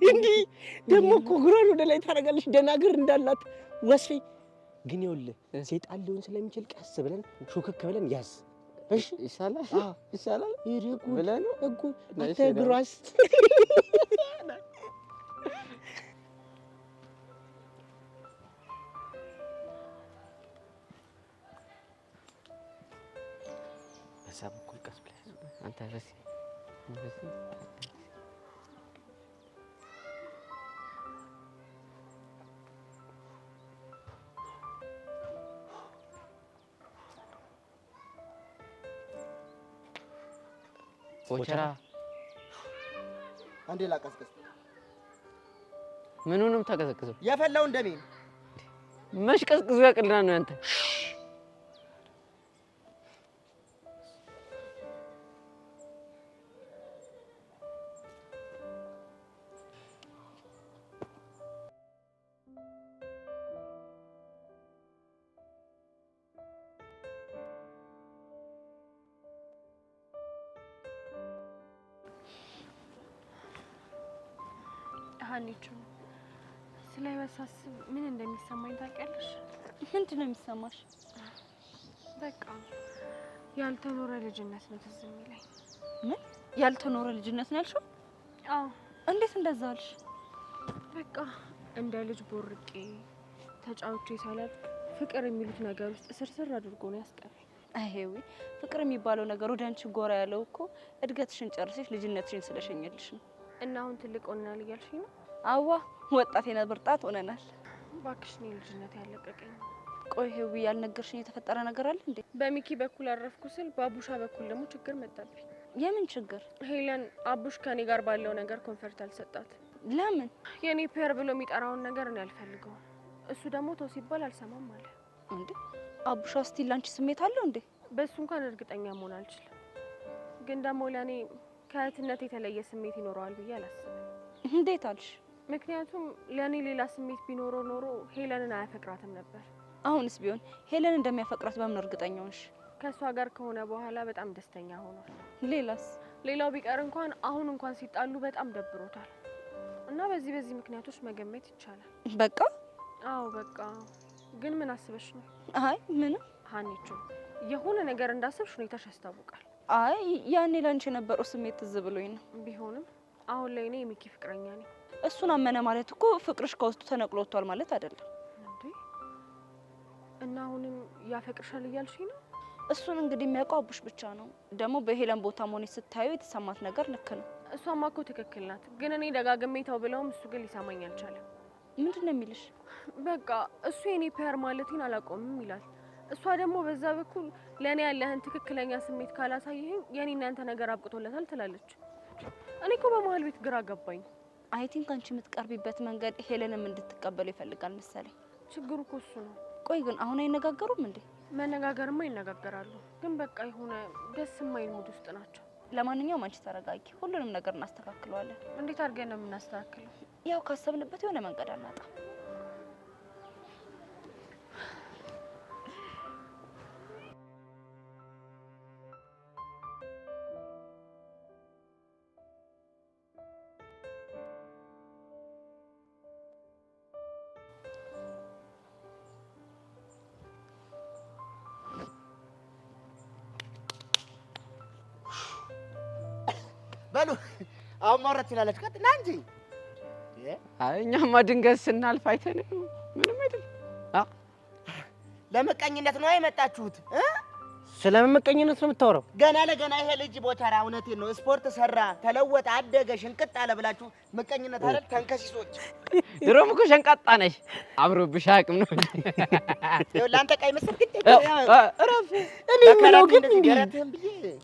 እንዲህ ደግሞ እኮ እግሯን ወደ ላይ ታደርጋለች ደናግር እንዳላት ወስፌ ግን ይኸውልህ ሰይጣን ሊሆን ስለሚችል ቀስ ብለን ሹክክ ብለን ያዝ እሺ ይሻላል ይሻላል ይርቁ ብለን እኮ አትግሯስ በሳብ እኮ ቀስ ብለህ አንተ ረሲ ቦቸራ አንዴ ላቀስቀስ ምኑንም ተቀዘቅዘው የፈላው እንደኔ መሽ ቀዝቅዞ ያቅልና ነው አንተ ሀኒቹ ስለ ህይወት ሳስብ ምን እንደሚሰማኝ ታውቂያለሽ? ምንድን ነው የሚሰማሽ? በቃ ያልተኖረ ልጅነት ነው ትዝ የሚለኝ። ምን ያልተኖረ ልጅነት ነው ያልሽው? አዎ። እንዴት እንደዛ አልሽ? በቃ እንደ ልጅ ቦርቄ ተጫውቼ ሳላድግ ፍቅር የሚሉት ነገር ውስጥ ስርስር አድርጎ ነው ያስቀረኝ። አይሄዊ ፍቅር የሚባለው ነገር ወደ አንቺ ጎራ ያለው እኮ እድገትሽን ጨርሰሽ ልጅነትሽን ስለሸኘልሽ ነው። እና አሁን ትልቅ ሆነናል እያልሽኝ ነው? አዋ ወጣት የነበርጣት ሆነናል። እባክሽ እኔ ልጅነት ያለቀቀኝ። ቆይ ሄዊ ያልነገርሽኝ የተፈጠረ ነገር አለ እንዴ? በሚኪ በኩል አረፍኩ ስል በአቡሻ በኩል ደግሞ ችግር መጣብኝ። የምን ችግር? ሄለን አቡሽ ከኔ ጋር ባለው ነገር ኮንፈርት አልሰጣት። ለምን? የኔ ፔር ብሎ የሚጠራውን ነገር እኔ አልፈልገውም። እሱ ደግሞ ተው ሲባል አልሰማም አለ። እንዴ አቡሻ ስቲል ላንቺ ስሜት አለው እንዴ? በሱ እንኳን እርግጠኛ መሆን አልችልም፣ ግን ደግሞ ለኔ ከእህትነት የተለየ ስሜት ይኖረዋል ብዬ አላስብም። እንዴት አልሽ? ምክንያቱም ለኔ ሌላ ስሜት ቢኖረው ኖሮ ሄለንን አያፈቅራትም ነበር። አሁንስ ቢሆን ሄለን እንደሚያፈቅራት በምን እርግጠኛ ሆንሽ? ከሷ ጋር ከሆነ በኋላ በጣም ደስተኛ ሆኗል። ሌላስ? ሌላው ቢቀር እንኳን አሁን እንኳን ሲጣሉ በጣም ደብሮታል እና በዚህ ምክንያቶች መገመት ይቻላል። በቃ አዎ በቃ። ግን ምን አስበሽ ነው? አይ ምንም ሀኒቹ፣ የሆነ ነገር እንዳሰብሽ ሁኔታሽ ያስታውቃል። አይ ያኔ ላንቺ የነበረው ስሜት ትዝ ብሎኝ ነው። ቢሆንም አሁን ላይ እኔ የሚኪ ፍቅረኛ ነኝ። እሱን አመነ ማለት እኮ ፍቅርሽ ከውስጡ ተነቅሎ ወጥቷል ማለት አይደለም እንዴ? እና አሁንም ያፈቅርሻል እያልሽኝ ነው? እሱን እንግዲህ የሚያውቀው አቡሽ ብቻ ነው። ደግሞ በሄለን ቦታ መሆን ስታዩ የተሰማት ነገር ልክ ነው። እሷማ እኮ ትክክል ናት። ግን እኔ ደጋግሜ ተው ብለውም እሱ ግን ሊሰማኝ አልቻለም። ምንድን ነው የሚልሽ? በቃ እሱ የኔ ፔር ማለቴን አላቆምም ይላል። እሷ ደግሞ በዛ በኩል ለኔ ያለህን ትክክለኛ ስሜት ካላሳየኝ የኔ እናንተ ነገር አብቅቶለታል ትላለች። እኔ እኮ በመሀል ቤት ግራ ገባኝ። አይ ቲንክ አንቺ የምትቀርቢበት መንገድ ሄለንም እንድትቀበሉ ይፈልጋል መሰለኝ። ችግሩ እኮ እሱ ነው። ቆይ ግን አሁን አይነጋገሩም እንዴ? መነጋገርማ ይነጋገራሉ፣ ግን በቃ የሆነ ደስ የማይል ሙድ ውስጥ ናቸው። ለማንኛውም አንቺ ተረጋጊ፣ ሁሉንም ነገር እናስተካክለዋለን። እንዴት አድርገን ነው የምናስተካክለው? ያው ካሰብንበት የሆነ መንገድ አናጣ። በሉ አሁን ማውራት ትችላለች። ቀጥና እንጂ አይ እኛማ ድንገት ስናልፍ አይተን ምንም አይደል። ለመቀኝነት ነው የመጣችሁት? ስለምን መቀኝነት ነው የምታወራው? ገና ለገና ይሄ ልጅ ቦታራ እውነቴን ነው ስፖርት ሰራ፣ ተለወጠ፣ አደገ፣ ሽንቅጥ አለ ብላችሁ መቀኝነት አይደል? ተንከሲሶች ድሮም እኮ ሸንቃጣ ነሽ። አምሮብሽ አቅም ነው ለአንተ ቀይ ምስል ግድ እረፍ። እኔ የምለው ግን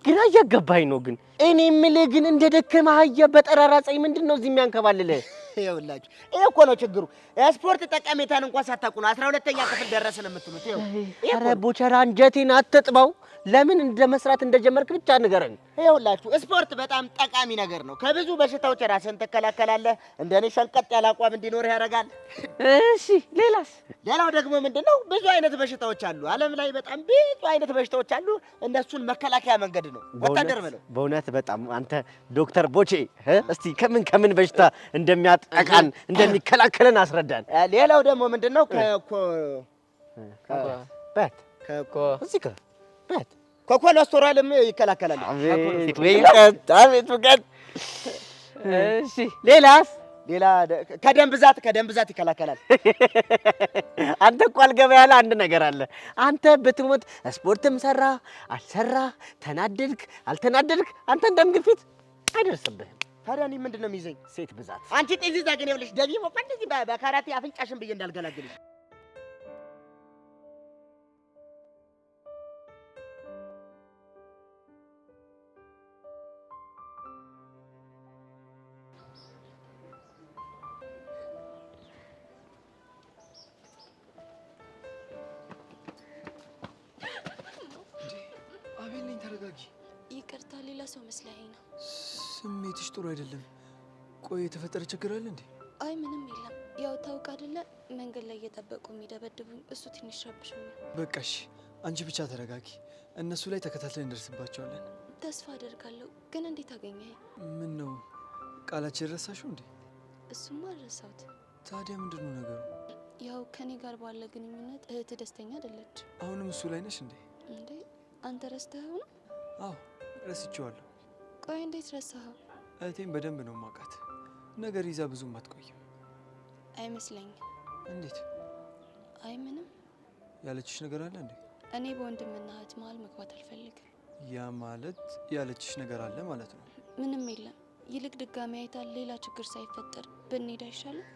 ግራ እያገባኝ ነው። ግን እኔ የምልህ ግን እንደ ደከመህ አህያ በጠራራ ፀሐይ ምንድን ነው እዚህ የሚያንከባልልህ? ይኸውላችሁ ይሄ እኮ ነው ችግሩ። ስፖርት ጠቀሜታን እንኳን ሳታውቁ ነው 12ኛ ክፍል ደረስን የምትሉት። ይኸው ኧረ ቦቸራ አንጀቴን አትጥባው። ለምን እንደ መስራት እንደጀመርክ ብቻ ንገረኝ። ይኸውላችሁ ስፖርት በጣም ጠቃሚ ነገር ነው። ከብዙ በሽታዎች ራስን ትከላከላለህ። እንደኔ ሸንቀጥ ያለ አቋም እንዲኖርህ ያደርጋል። እሺ ሌላስ? ሌላው ደግሞ ምንድነው? ብዙ አይነት በሽታዎች አሉ። ዓለም ላይ በጣም ብዙ አይነት በሽታዎች አሉ። እነሱን መከላከያ መንገድ ነው ወታደር በለው። በእውነት በጣም አንተ ዶክተር ቦቼ እስቲ ከምን በሽታ እንደሚያጠቃን እንደሚከላከለን አስረዳን። ሌላው ደግሞ ምንድነው? ከኮሌስትሮልም ይከላከላል። አቤት ውቀት። እሺ ሌላስ? ሌላ ከደም ብዛት ይከላከላል። አንተ እኮ አልገባ ያለ አንድ ነገር አለ። አንተ ብትሞት ስፖርትም ሰራ አልሰራ ተናደድክ አልተናደድክ አንተ ደም ግፊት አይደርስብህም። ታዲያ እኔ ምንድን ነው የሚይዘኝ? ሴት ብዛት። አንቺ ጤዚዛ ግን ይኸውልሽ ደግሞ እንደዚህ በካራቴ አፍንጫሽን ብዬ እንዳልገላግልሽ። ተረጋጊ። ይቅርታ፣ ሌላ ሰው መስለኸኝ ነው። ስሜትሽ ጥሩ አይደለም። ቆይ የተፈጠረ ችግር አለ እንዴ? አይ ምንም የለም። ያው ታውቅ አይደለ መንገድ ላይ እየጠበቁ የሚደበድቡኝ፣ እሱ ትንሽ ረብሾኛል። በቃ እሺ፣ አንቺ ብቻ ተረጋጊ። እነሱ ላይ ተከታትለን እንደርስባቸዋለን። ተስፋ አደርጋለሁ። ግን እንዴት አገኘኸኝ? ምን ነው ቃላችን ረሳሽው እንዴ? እሱማ አልረሳሁት። ታዲያ ምንድን ነው ነገሩ? ያው ከኔ ጋር ባለ ግንኙነት እህት ደስተኛ አይደለች። አሁንም እሱ ላይ ነሽ እንዴ? እንዴ አንተ ረስተኸው ነው? አዎ ረስቼዋለሁ። ቆይ እንዴት ረሳኸው? እህቴን በደንብ ነው ማውቃት። ነገር ይዛ ብዙም አትቆይም። አይመስለኝም። እንዴት? አይ ምንም። ያለችሽ ነገር አለ እንዴ? እኔ በወንድምና እህት መሀል መግባት አልፈልግም። ያ ማለት ያለችሽ ነገር አለ ማለት ነው? ምንም የለም። ይልቅ ድጋሚ አይታ ሌላ ችግር ሳይፈጠር ብንሄድ አይሻልም?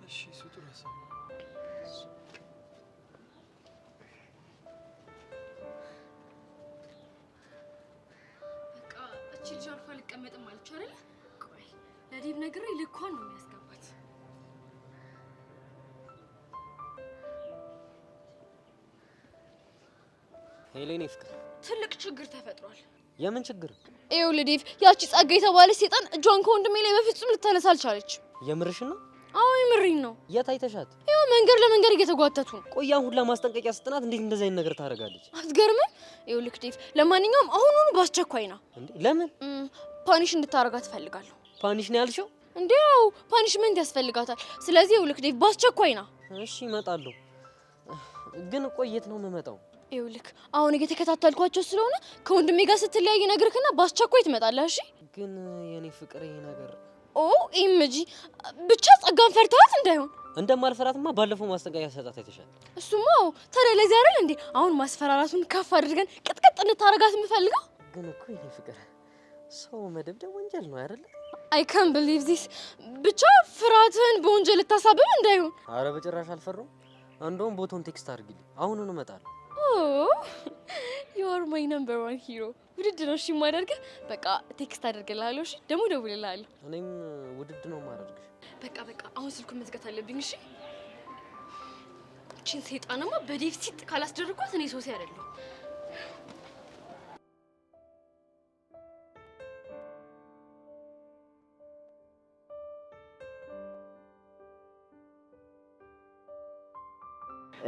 እሺ፣ እሱ ጥሩ ሀሳብ ነው። እቺ ልጅ አልፋ ልቀመጥም አለች አይደል? ቆይ ለዲብ ነግሬ ልኳን ነው የሚያስገባት። ሄሌኔ ፍቅር፣ ትልቅ ችግር ተፈጥሯል። የምን ችግር? ይኸውልህ ዴቭ፣ ያቺ ጸጋ የተባለች ሴጣን እጇን ከወንድሜ ላይ በፍጹም ልታነሳ አልቻለች። የምርሽን ነው? አዎ የምሬን ነው። የት አይተሻት? ይኸው መንገድ ለመንገድ እየተጓተቱ ነው። ቆያ ሁላ ማስጠንቀቂያ ስጥናት እንዴት እንደዚህ አይነት ነገር ታደርጋለች? አትገርምም? ይኸውልህ ዴቭ፣ ለማንኛውም አሁኑኑ በአስቸኳይ ና። እንዴ ለምን? ፓኒሽ እንድታረጋት እፈልጋለሁ። ፓኒሽ ነው ያልሽው? እንዴ ያው ፓኒሽመንት ያስፈልጋታል። ስለዚህ ይኸውልህ ዴቭ፣ በአስቸኳይ ና። እሺ እመጣለሁ። ግን ቆየት ነው የምመጣው? ይኸውልህ አሁን እየተከታተልኳቸው ስለሆነ ከወንድሜ ጋር ስትለያይ ነግርክና በአስቸኳይ ትመጣለህ። እሺ? ግን የኔ ፍቅር ይሄ ነገር ኢምጂ ብቻ ጸጋን ፈርታት እንዳይሆን። እንደማልፈራትማ ባለፈው ማስጠንቀቂያ ሰጣት አይተሻል? እሱማ ታዲያ ለዚህ አይደል እንዴ አሁን ማስፈራራቱን ከፍ አድርገን ቅጥቅጥ እንታረጋት የምፈልገው። ግን እኮ የኔ ፍቅር ሰው መደብደብ ወንጀል ነው አይደል? አይ ካን ቢሊቭ ዚስ። ብቻ ፍርሃትን በወንጀል ልታሳብብ እንዳይሆን። አረ በጭራሽ አልፈራሁም። እንደውም ቦታውን ቴክስት አድርጊልኝ፣ አሁኑኑ እመጣለሁ። ዩ አር ማይ ነምበር ዋን ሂሮ። ውድድ ነው እሺ የማደርግህ። በቃ ቴክስት አደርግልሃለሁ። እሺ ደግሞ እደውልልሃለሁ። እኔም ውድድ ነው የማደርግሽ። በቃ አሁን ስልኩን መዝጋት አለብኝ። እሺ እቺን ሰይጣንማ በዴቭ ሲጥ ካላስደረኳት እኔ ሶሲ አይደለሁ።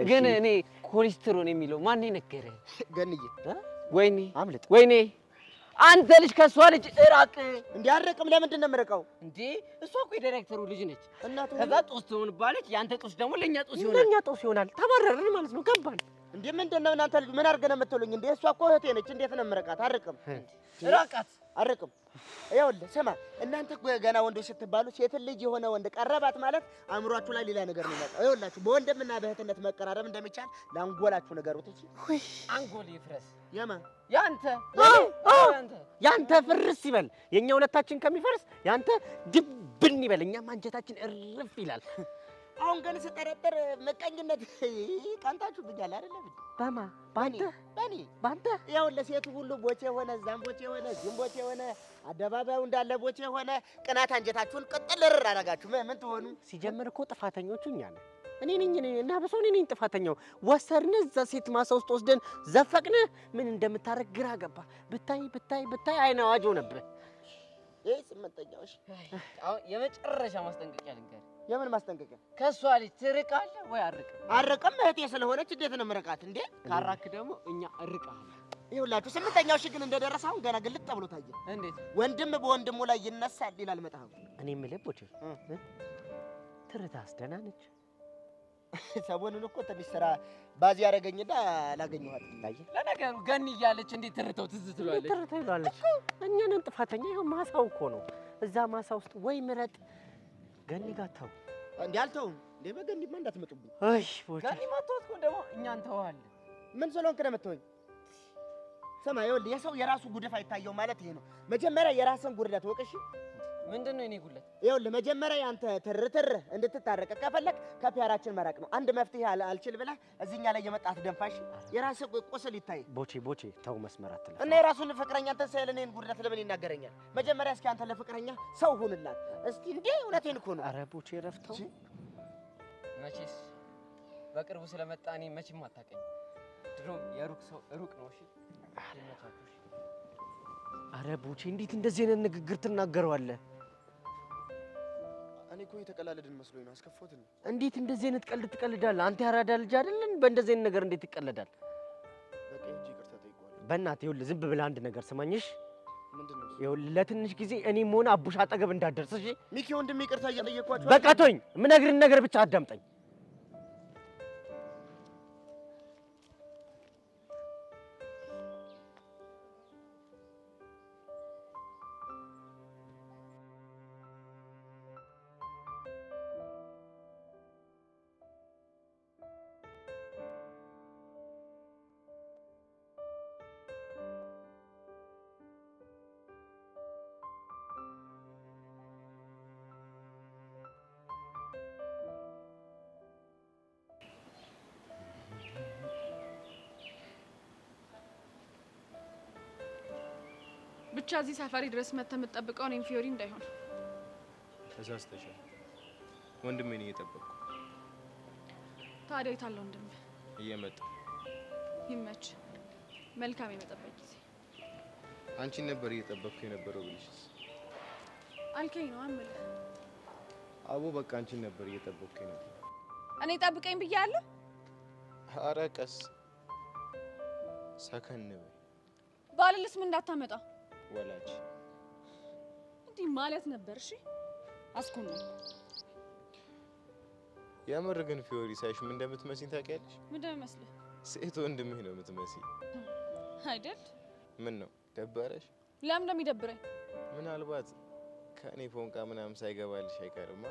ግን እኔ ኮሌስትሮል የሚለው ማን ነገረ? ገንዬ ወይኔ አምልጥ። ወይኔ አንተ ልጅ ከሷ ልጅ እራቅ። እንዴ አረቅም። ለምንድን ነው የምርቀው? እንዴ እሷ እኮ የዳይሬክተሩ ልጅ ነች። እናቱ ከዛ ጦስ ትሆንባለች። ያንተ ጦስ ደግሞ ለኛ ጦስ ይሆናል። ለኛ ጦስ ይሆናል። ተባረርን ማለት ነው። ገባን። እንዴ ምንድን ነው እናንተ ልጅ ምን አድርገን የምትሉኝ? እንዴ እሷ እኮ እህቴ ነች። እንዴት ነው የምርቃት? አርቅም። ራቃት። አርቅም። ይኸውልህ ስማ፣ እናንተ ገና ወንዶች ስትባሉ ሴት ልጅ የሆነ ወንድ ቀረባት ማለት አእምሯችሁ ላይ ሌላ ነገር ነው የሚመጣው። ይኸውላችሁ በወንድምና በእህትነት መቀራረብ እንደሚቻል ለአንጎላችሁ ንገሩት። እሺ አንጎል ይፍረስ። የማን? ያንተ ፍርስ ይበል። የኛ ሁለታችን ከሚፈርስ ያንተ ድብን ይበል። እኛም አንጀታችን እርፍ ይላል። አሁን ግን ስጠረጥር ምቀኝነት ቀንታችሁብኛል አይደለም? በማ ባንተ ይኸውልህ ሴቱ ሁሉ ቦቼ ሆነ፣ እዛም ቦቼ ሆነ፣ እዚህም ቦቼ ሆነ፣ አደባባዩ እንዳለ ቦቼ ሆነ። ቅናት አንጀታችሁን ቅጥል እርር አደረጋችሁ። ምን ትሆኑ? ሲጀምር እኮ ጥፋተኞቹ እኛ ነን። እኔ ነኝ እና በሰው እኔ ነኝ ጥፋተኛው። ወሰርነህ እዛ ሴት ማሳ ውስጥ ወስደን ዘፈቅነህ ምን እንደምታረግ ግራ ገባ። ብታይ አይን አዋጅ ሆነብህ። ይሄ ስምንተኛው። እሺ አሁን የመጨረሻ ማስጠንቀቂያ ልንገርህ። የምን ማስጠንቀቂያ? ከሷ ልጅ ትርቃለህ ወይ አርቅም? አርቅም። እህቴ ስለሆነች እንዴት ነው የምርቃት እንዴ? ካራክ ደግሞ እኛ እርቃለሁ። ይኸውላችሁ ስምንተኛው ሺህ ግን እንደደረሰ አሁን ገና ግልጥ ብሎ ታየ። እንዴት? ወንድም በወንድሙ ላይ ይነሳል ይላል መጽሐፉ። እኔ የምልህ ቦቼ ትርታስ ደህና ነች? ሰሞኑን እኮ ትንሽ ስራ ባዚ ያደረገኝና አላገኘኋትም። ታየህ? ለነገሩ ገኒ እያለች እንዴት ትርተው ትዝ ትላለች? ትርተው ይላለች። እኛ ነን ጥፋተኛ። ይኸው ማሳው እኮ ነው። እዛ ማሳ ውስጥ ወይ ምረጥ ገኒ ጋር ተው። እንዴ አልተውም እንዴ በገኒማ እንዳትመጡብኝ። አይ ቦቼ ገኒ ማትወት እኮ ደግሞ እኛ እንተዋለን። ምን ስለሆንክ ነው የምትወኝ? ስማ ይኸውልህ የሰው የራሱ ጉድፍ አይታየው ማለት ይሄ ነው። መጀመሪያ የራስን ጉድለት ወቅሽ። ምንድን ነው የኔ ጉድለት? ይኸውልህ መጀመሪያ ያንተ ትርትር እንድትታረቅ ከፈለክ ከፒያራችን መራቅ ነው። አንድ መፍትሄ አልችል ብለህ እዚህኛ ላይ የመጣት ደንፋሽ የራስህ ቁስል ይታይ። ቦቼ ተው መስመር አትለፍ። እና የራሱን ፍቅረኛ አንተ ሳይል እኔን ጉድለት ለምን ይናገረኛል? መጀመሪያ እስኪ አንተ ለፍቅረኛ ሰው ሁንላት እስኪ። እንዴ እውነቴን እኮ ነው። ኧረ ቦቼ ረፍተው። መቼስ በቅርቡ ስለመጣ እኔ መቼም አታውቀኝ። ድሮም የሩቅ ሰው ሩቅ ነው። እሺ ኧረ ቦቼ እንዴት እንደዚህ አይነት ንግግር ትናገረዋለህ? እኔ እኮ የተቀላለድን መስሎኝ ነው። አስከፎት ነው። እንዴት እንደዚህ አይነት ቀልድ ትቀልዳለህ? አንተ ያራዳ ልጅ አይደለን? በእንደዚህ አይነት ነገር እንዴት ይቀለዳል? በቃ ሂጅ ይቅርታ ጠይቀዋለሁ። በእናትህ ይኸውልህ ዝም ብለህ አንድ ነገር ስማኝሽ። ምንድን ነው? ይኸውልህ ለትንሽ ጊዜ እኔም ሆነ አቡሽ አጠገብ እንዳትደርስ እሺ? ሚኪ ወንድሜ ይቅርታ እየጠየኳቸው። በቃ ተወኝ። የምነግርህን ነገር ብቻ አዳምጠኝ። ብቻ እዚህ ሰፈሪ ድረስ መተህ የምትጠብቀው እኔም ፊዮሪ እንዳይሆን። ተሳስተሻል። ወንድሜን እየጠበቅኩ። ታዲያ የት አለ ወንድም? እየመጣ። ይመች። መልካም የመጠበቅ ጊዜ። አንቺን ነበር እየጠበቅኩ የነበረው ብልሽስ? አልከኝ ነው አምልህ። አቦ በቃ አንቺን ነበር እየጠበቅኩ የነበረው። እኔ ጠብቀኝ ብያለሁ። ኧረ ቀስ ሰከን በይ። ባልልስ ምን እንዳታመጣ ወላጅ እንዲህ ማለት ነበር። እሺ አስኩን ነው። የምር ግን ፊዮሪ ሳይሽ ምን እንደምትመስኝ ታውቂያለሽ? ምን እንደምመስልህ? ሴት ወንድምህ ነው የምትመስኝ አይደል? ምን ነው ደበረሽ? ለምን እንደሚደብረኝ? ምናልባት ከእኔ ፎንቃ ምናምን ሳይገባልሽ አይቀርማ።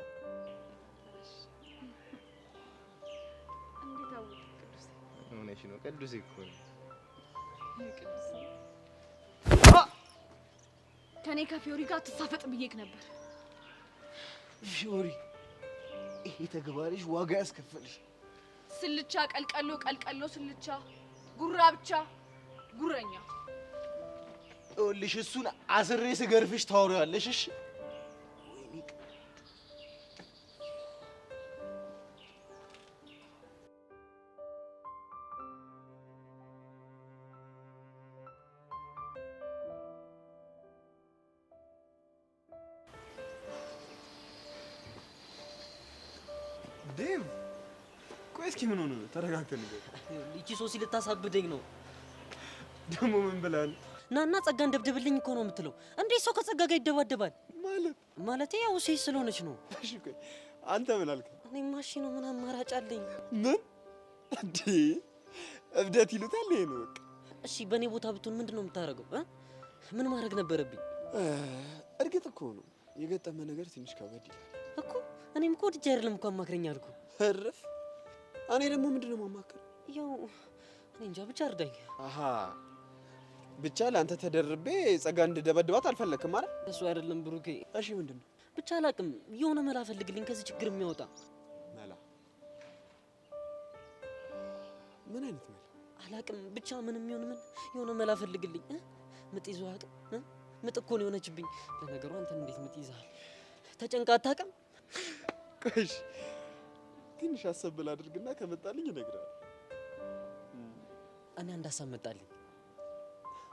እንዴት አወቅህ ቅዱስ? እውነሽ ነው ቅዱስ እኮ ነው። ቅዱስ ከኔ ከፊዮሪ ጋር ትሳፈጥ ብዬክ ነበር። ፊዮሪ ይሄ ተግባርሽ ዋጋ ያስከፈልሽ። ስልቻ ቀልቀሎ ቀልቀሎ ስልቻ ጉራ ብቻ ጉረኛ። ይኸውልሽ እሱን አስሬ ስገርፍሽ ታወሪዋለሽ። እሺ ዴቭ ቆይ እስኪ ምን ሆነ ነው? ተረጋግተን ንገር። ይቺ ሶሲ ልታሳብደኝ ነው። ደግሞ ምን ብላ ነው? ናና ጸጋን ደብድብልኝ እኮ ነው የምትለው። እንዴት ሰው ከጸጋ ጋር ይደባደባል? ማለቴ ያው ሴት ስለሆነች ነው። እሺ ቆይ አንተ ምን አልክ? እኔማ እሺ ነው። ምን አማራጭ አለኝ? ምን እንዴ እብደት ይሉታል ይሄ ነው በቃ። እሺ በእኔ ቦታ ብትሆን ምንድን ነው የምታደርገው? ምን ማድረግ ነበረብኝ? እርግጥ እኮ ነው የገጠመ ነገር ትንሽ ከበድ ይላል እኮ። እኔም እኮ ወድጄ አይደለም እኮ አማክረኝ አልኩ። እረፍ። እኔ ደግሞ ምንድን ነው የማማክረው? ያው እኔ እንጃ ብቻ እርዳኝ። አሃ ብቻ ለአንተ ተደርቤ ጸጋ እንድደበድባት አልፈለክም ማለት? እሱ አይደለም ብሩኬ። እሺ ምንድን ነው? ብቻ አላቅም። የሆነ መላ ፈልግልኝ ከዚህ ችግር የሚያወጣ መላ። ምን አይነት መላ? አላቅም። ብቻ ምንም ይሁን ምን የሆነ መላ ፈልግልኝ። ምጥ ይዞ አያውቅም። ምጥ እኮ ነው የሆነችብኝ። ለነገሩ አንተን እንዴት ምጥ ይዛል? ተጨንቃ አታውቅም? ቆይሽ ትንሽ አሰብ ላድርግና ከመጣልኝ እነግርሃለሁ። እኔ አንድ ሀሳብ መጣልኝ።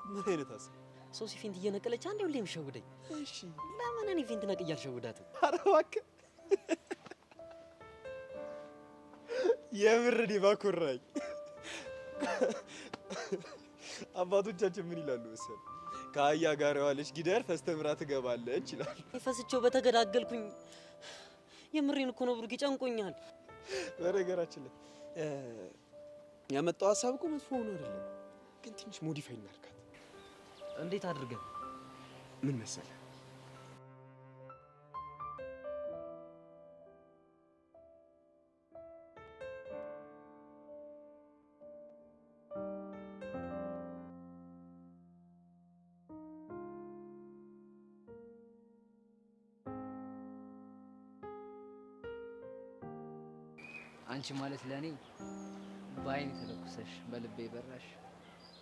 ምን አይነት ሀሳብ? ሶሲ ፊንት እየነቀለች አንዴ ሁሌ የምትሸውደኝ። እሺ ለምን እኔ ፊንት ነቅዬ አልሸውዳትም? ኧረ እባክህ የምር እኔ ባኮራኝ። አባቶቻችን ምን ይላሉ መሰለህ? ከአህያ ጋር የዋለች ጊደር ፈስተምራ ትገባለች ይላል። ፈስቼው በተገዳገልኩኝ። የምሬን እኮ ነው ብሩኬ፣ ጨንቆኛል። በነገራችን ላይ ያመጣው ሀሳብ እኮ መጥፎ ሆኖ አይደለም፣ ግን ትንሽ ሞዲፋይ እናድርጋት። እንዴት አድርገን? ምን መሰለህ? አንቺ ማለት ለኔ በአይን ተለኩሰሽ በልቤ በራሽ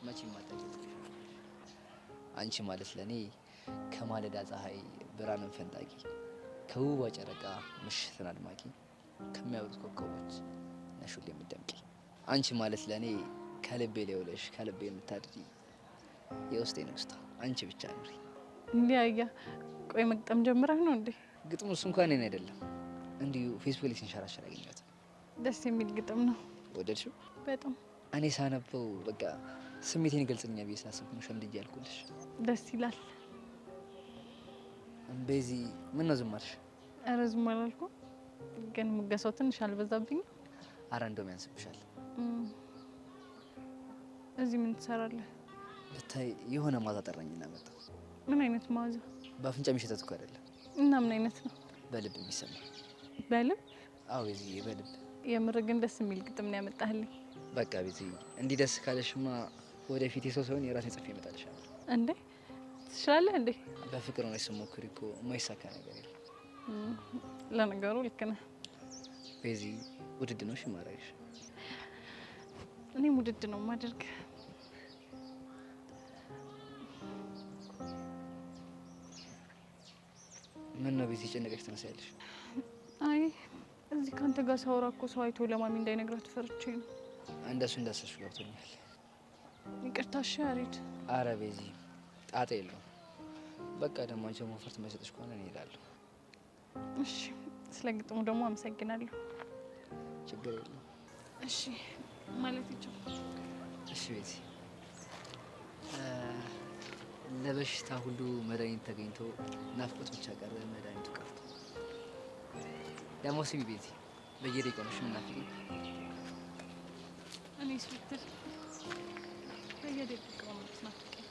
መቼም አታውቂኝ። አንቺ ማለት ለኔ ከማለዳ ፀሐይ ብርሃንን ፈንጣቂ፣ ከውቧ ጨረቃ ምሽትን አድማቂ፣ ከሚያበሩት ኮከቦች ነሽ ሁሌ የምትደምቂ። አንቺ ማለት ለኔ ከልቤ ላይ ውለሽ ከልቤ የምታድሪ የውስጤ ንግስቷ አንቺ ብቻ ኑሪ። እንዴ አያ፣ ቆይ መግጠም ጀምረህ ነው እንዴ? ግጥሙስ እንኳን እኔ አይደለም እንዲሁ ፌስቡክ ላይ ሲንሸራሸር አገኘሁት። ደስ የሚል ግጥም ነው። ወደድሽው? በጣም እኔ ሳነበው በቃ ስሜቴን ይገልጽልኛል ብዬ ስላሰብኩ ነው ሸምድጄ ያልኩልሽ። ደስ ይላል። በዚህ ምን ነው ዝም አልሽ? ኧረ ዝም አላልኩም፣ ግን ሙገሳው ትንሽ አልበዛብኝም? ኧረ እንደውም ያንስብሻል። እዚህ ምን ትሰራለህ? ብታይ የሆነ ማዛ ጠራኝና መጣሁ። ምን አይነት ማዛ? በአፍንጫ የሚሸተት እኮ አይደለም። እና ምን አይነት ነው? በልብ የሚሰማ። በልብ? አዎ የዚህ በልብ። የምር ግን ደስ የሚል ግጥም ነው ያመጣህልኝ። በቃ ቤት እንዲህ ደስ ካለሽማ ወደፊት የሰው ሳይሆን የራሴን ጽፌ እመጣልሻለሁ። እንዴ ትችላለህ እንዴ? በፍቅር ነው ስሞክሪ እኮ የማይሳካ ነገር የለም። ለነገሩ ልክ ነህ። በዚህ ውድድ ነው ሽማራሽ። እኔም ውድድ ነው ማድረግ። ምን ነው ቤት ጨነቀሽ ትመስያለሽ? አይ እዚህ ካንተ ጋር ሳወራ እኮ ሰው አይቶ ለማሚ እንዳይነግራት ፈርቼ ነው። እንደሱ እንዳሰብሽ ገብቶኛል። ይቅርታ እሺ ያሬድ። አረ ቤዚ ጣጣ የለውም። በቃ ደግሞ አንቺ መፈርት የማይሰጥሽ ከሆነ እኔ እሄዳለሁ። እሺ ስለ ግጥሙ ደግሞ አመሰግናለሁ። ችግር የለውም። እሺ ማለት ይቻላል። እሺ ቤዚ ለበሽታ ሁሉ መድኃኒት ተገኝቶ ናፍቆት ብቻ ቀረ መድኃኒቱ ቀርቶ። ደግሞ ስሚ ቤዚ በየደቂቃው ነሽ የምናፍቂኝ። እኔ ስልትል በየደቂቃው የምትናፍቂኝ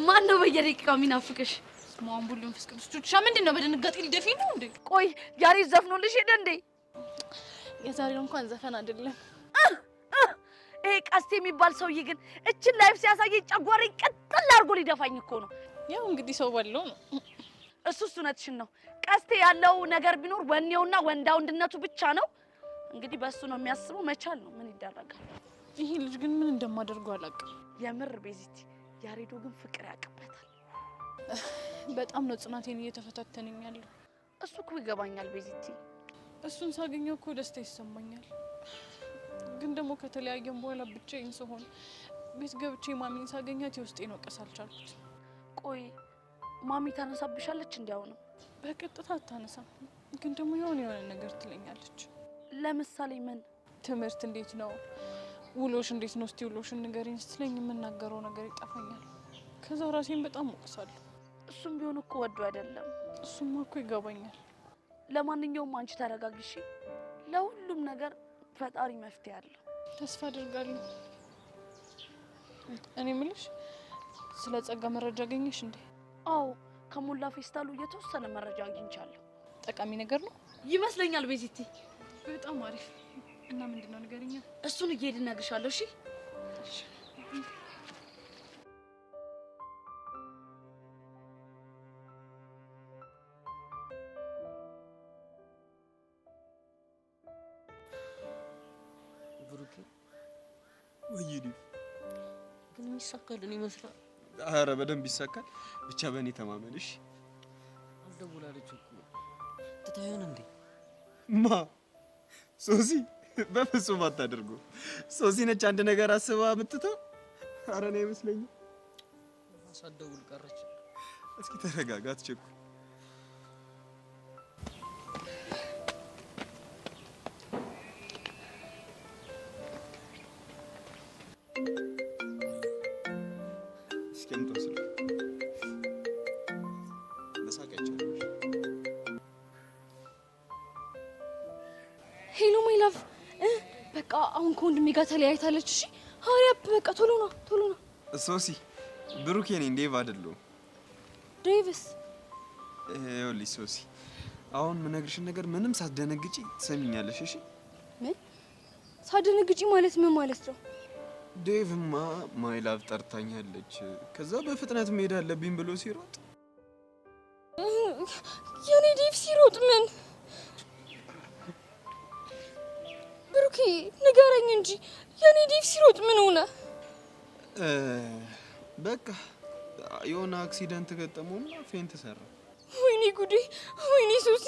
ማን ነው? በየደቂቃው የሚናፍቅሽ? ስማን ሁሉ መንፈስ ቅዱስ ቹቻ ምንድን ነው? በድንጋጤ ሊደፊኝ ነው እንዴ? ቆይ ያሬድ ዘፍኖልሽ ሄደ እንዴ? የዛሬው እንኳን ዘፈን አይደለም። ይሄ ቀስቴ የሚባል ሰውዬ ግን እችን ላይፍ ሲያሳየኝ ጨጓራዬን ቅጥል አድርጎ ሊደፋኝ እኮ ነው። ያው እንግዲህ ሰው ባለው ነው። እሱስ እውነትሽን ነው። ቀስቴ ያለው ነገር ቢኖር ወኔውና ወንዳ ወንድነቱ ብቻ ነው። እንግዲህ በእሱ ነው የሚያስበው። መቻል ነው፣ ምን ይደረጋል። ይሄ ልጅ ግን ምን እንደማደርገው አላውቅም። የምር ቤዚቲ ያሬዶ ግን ፍቅር ያውቅበታል። በጣም ነው ጽናቴን እየተፈታተነኝ ያለው። እሱ እኮ ይገባኛል ቤዚቲ። እሱን ሳገኘው እኮ ደስታ ይሰማኛል። ግን ደግሞ ከተለያየም በኋላ ብቻዬን ስሆን ቤት ገብቼ ማሚን ሳገኛት የውስጤን ወቀስ አልቻልኩት። ቆይ ማሚ ታነሳብሻለች? እንዲያው ነው በቀጥታ አታነሳም፣ ግን ደግሞ የሆነ ነገር ትለኛለች። ለምሳሌ ምን? ትምህርት እንዴት ነው? ውሎሽ እንዴት ነው? እስቲ ውሎሽን ንገሪኝ ስትለኝ የምናገረው ነገር ይጠፋኛል። ከዛ ራሴን በጣም ወቅሳለሁ። እሱም ቢሆን እኮ ወዶ አይደለም። እሱማ እኮ ይገባኛል። ለማንኛውም አንቺ ተረጋግሺ። ለሁሉም ነገር ፈጣሪ መፍትሄ አለው። ተስፋ አድርጋለሁ። እኔ ምልሽ ስለ ጸጋ መረጃ አገኘሽ እንዴ? አዎ ከሞላ ፌስታሉ የተወሰነ መረጃ አግኝቻለሁ። ጠቃሚ ነገር ነው ይመስለኛል ቤዚቲ። በጣም አሪፍ። እና ምንድነው ንገሪኛ። እሱን እየሄድን እነግርሻለሁ። እሺ ብሩኬ ወይኔ ግን የሚሳካልን ይመስላል። ኧረ በደንብ ይሳካል። ብቻ በእኔ ተማመንሽ። አልደውላለች እኮ ትታየውን እንዴ? ማ ሶሲ? በፍጹም አታደርጉ። ሶሲ ነች አንድ ነገር አስባ የምትተው። ኧረ እኔ አይመስለኝም። ሳትደውል ቀረች። እስኪ ተረጋጋ፣ አትቸኩል። እስኪ አምጣው ስልክ። መሳቅ አይቻልም። ሄሎ ማይ ላቭ፣ በቃ አሁን ከወንድሜ ጋር ተለያይታለች። እሺ ሀሪያፕ፣ በቃ ቶሎ ና። ሶሲ ብሩኬ ነኝ፣ ዴቭ አይደለሁም። ዴቭስ? ይኸውልሽ ሶሲ፣ አሁን የምነግርሽን ነገር ምንም ሳትደነግጪ ትሰሚኛለሽ? እሺ? ምን ሳትደነግጪ ማለት ምን ማለት ነው? ዴቭማ ማይ ላቭ ጠርታኛለች። ከዛ በፍጥነት መሄድ አለብኝ ብሎ ሲሮጥ፣ የኔ ዴቭ ሲሮጥ ምን? ብሩኬ ንገረኝ እንጂ የኔ ዴቭ ሲሮጥ ምን ሆነ? በቃ የሆነ አክሲደንት ገጠመውና ፌንት ሰራ። ወይኔ ጉዴ! ወይኔ ሶሲ!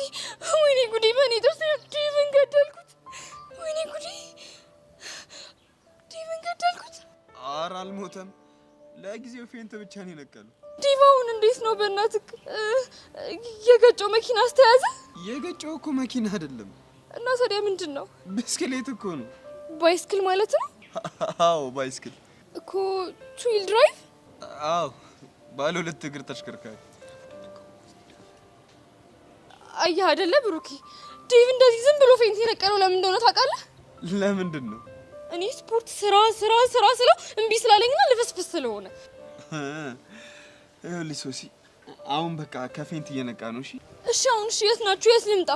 ወይኔ ጉዴ! በእኔ ጥርስ ዴቭን ገደልኩት! ወይኔ ጉዴ! ዴቭን ገደልኩት! ኧረ አልሞተም። ለጊዜው ፌንት ብቻ ነው የነቀለው። ዴቭ አሁን እንዴት ነው? በእናትህ የገጨው መኪና አስተያዘ? የገጨው እኮ መኪና አይደለም። እና ታዲያ ምንድን ነው? ብስክሌት እኮ ነው። ባይስክል ማለት ነው? አዎ ባይስክል እኮ ቱዊል ድራይቭ። አዎ ባለ 2 እግር ተሽከርካሪ። አየህ አይደለ ብሩኬ፣ ዴቭ እንደዚህ ዝም ብሎ ፌንት የነቀለው ለምን እንደሆነ ታውቃለህ? ለምንድን ነው? እኔ ስፖርት ስራ ስለው እምቢ ስላለኝና ልፍስፍስ ስለሆነ። ይኸውልሽ ሶሲ፣ አሁን በቃ ከፌንት እየነቃ ነው። እሺ አሁን የት ናችሁ? የት ልምጣ?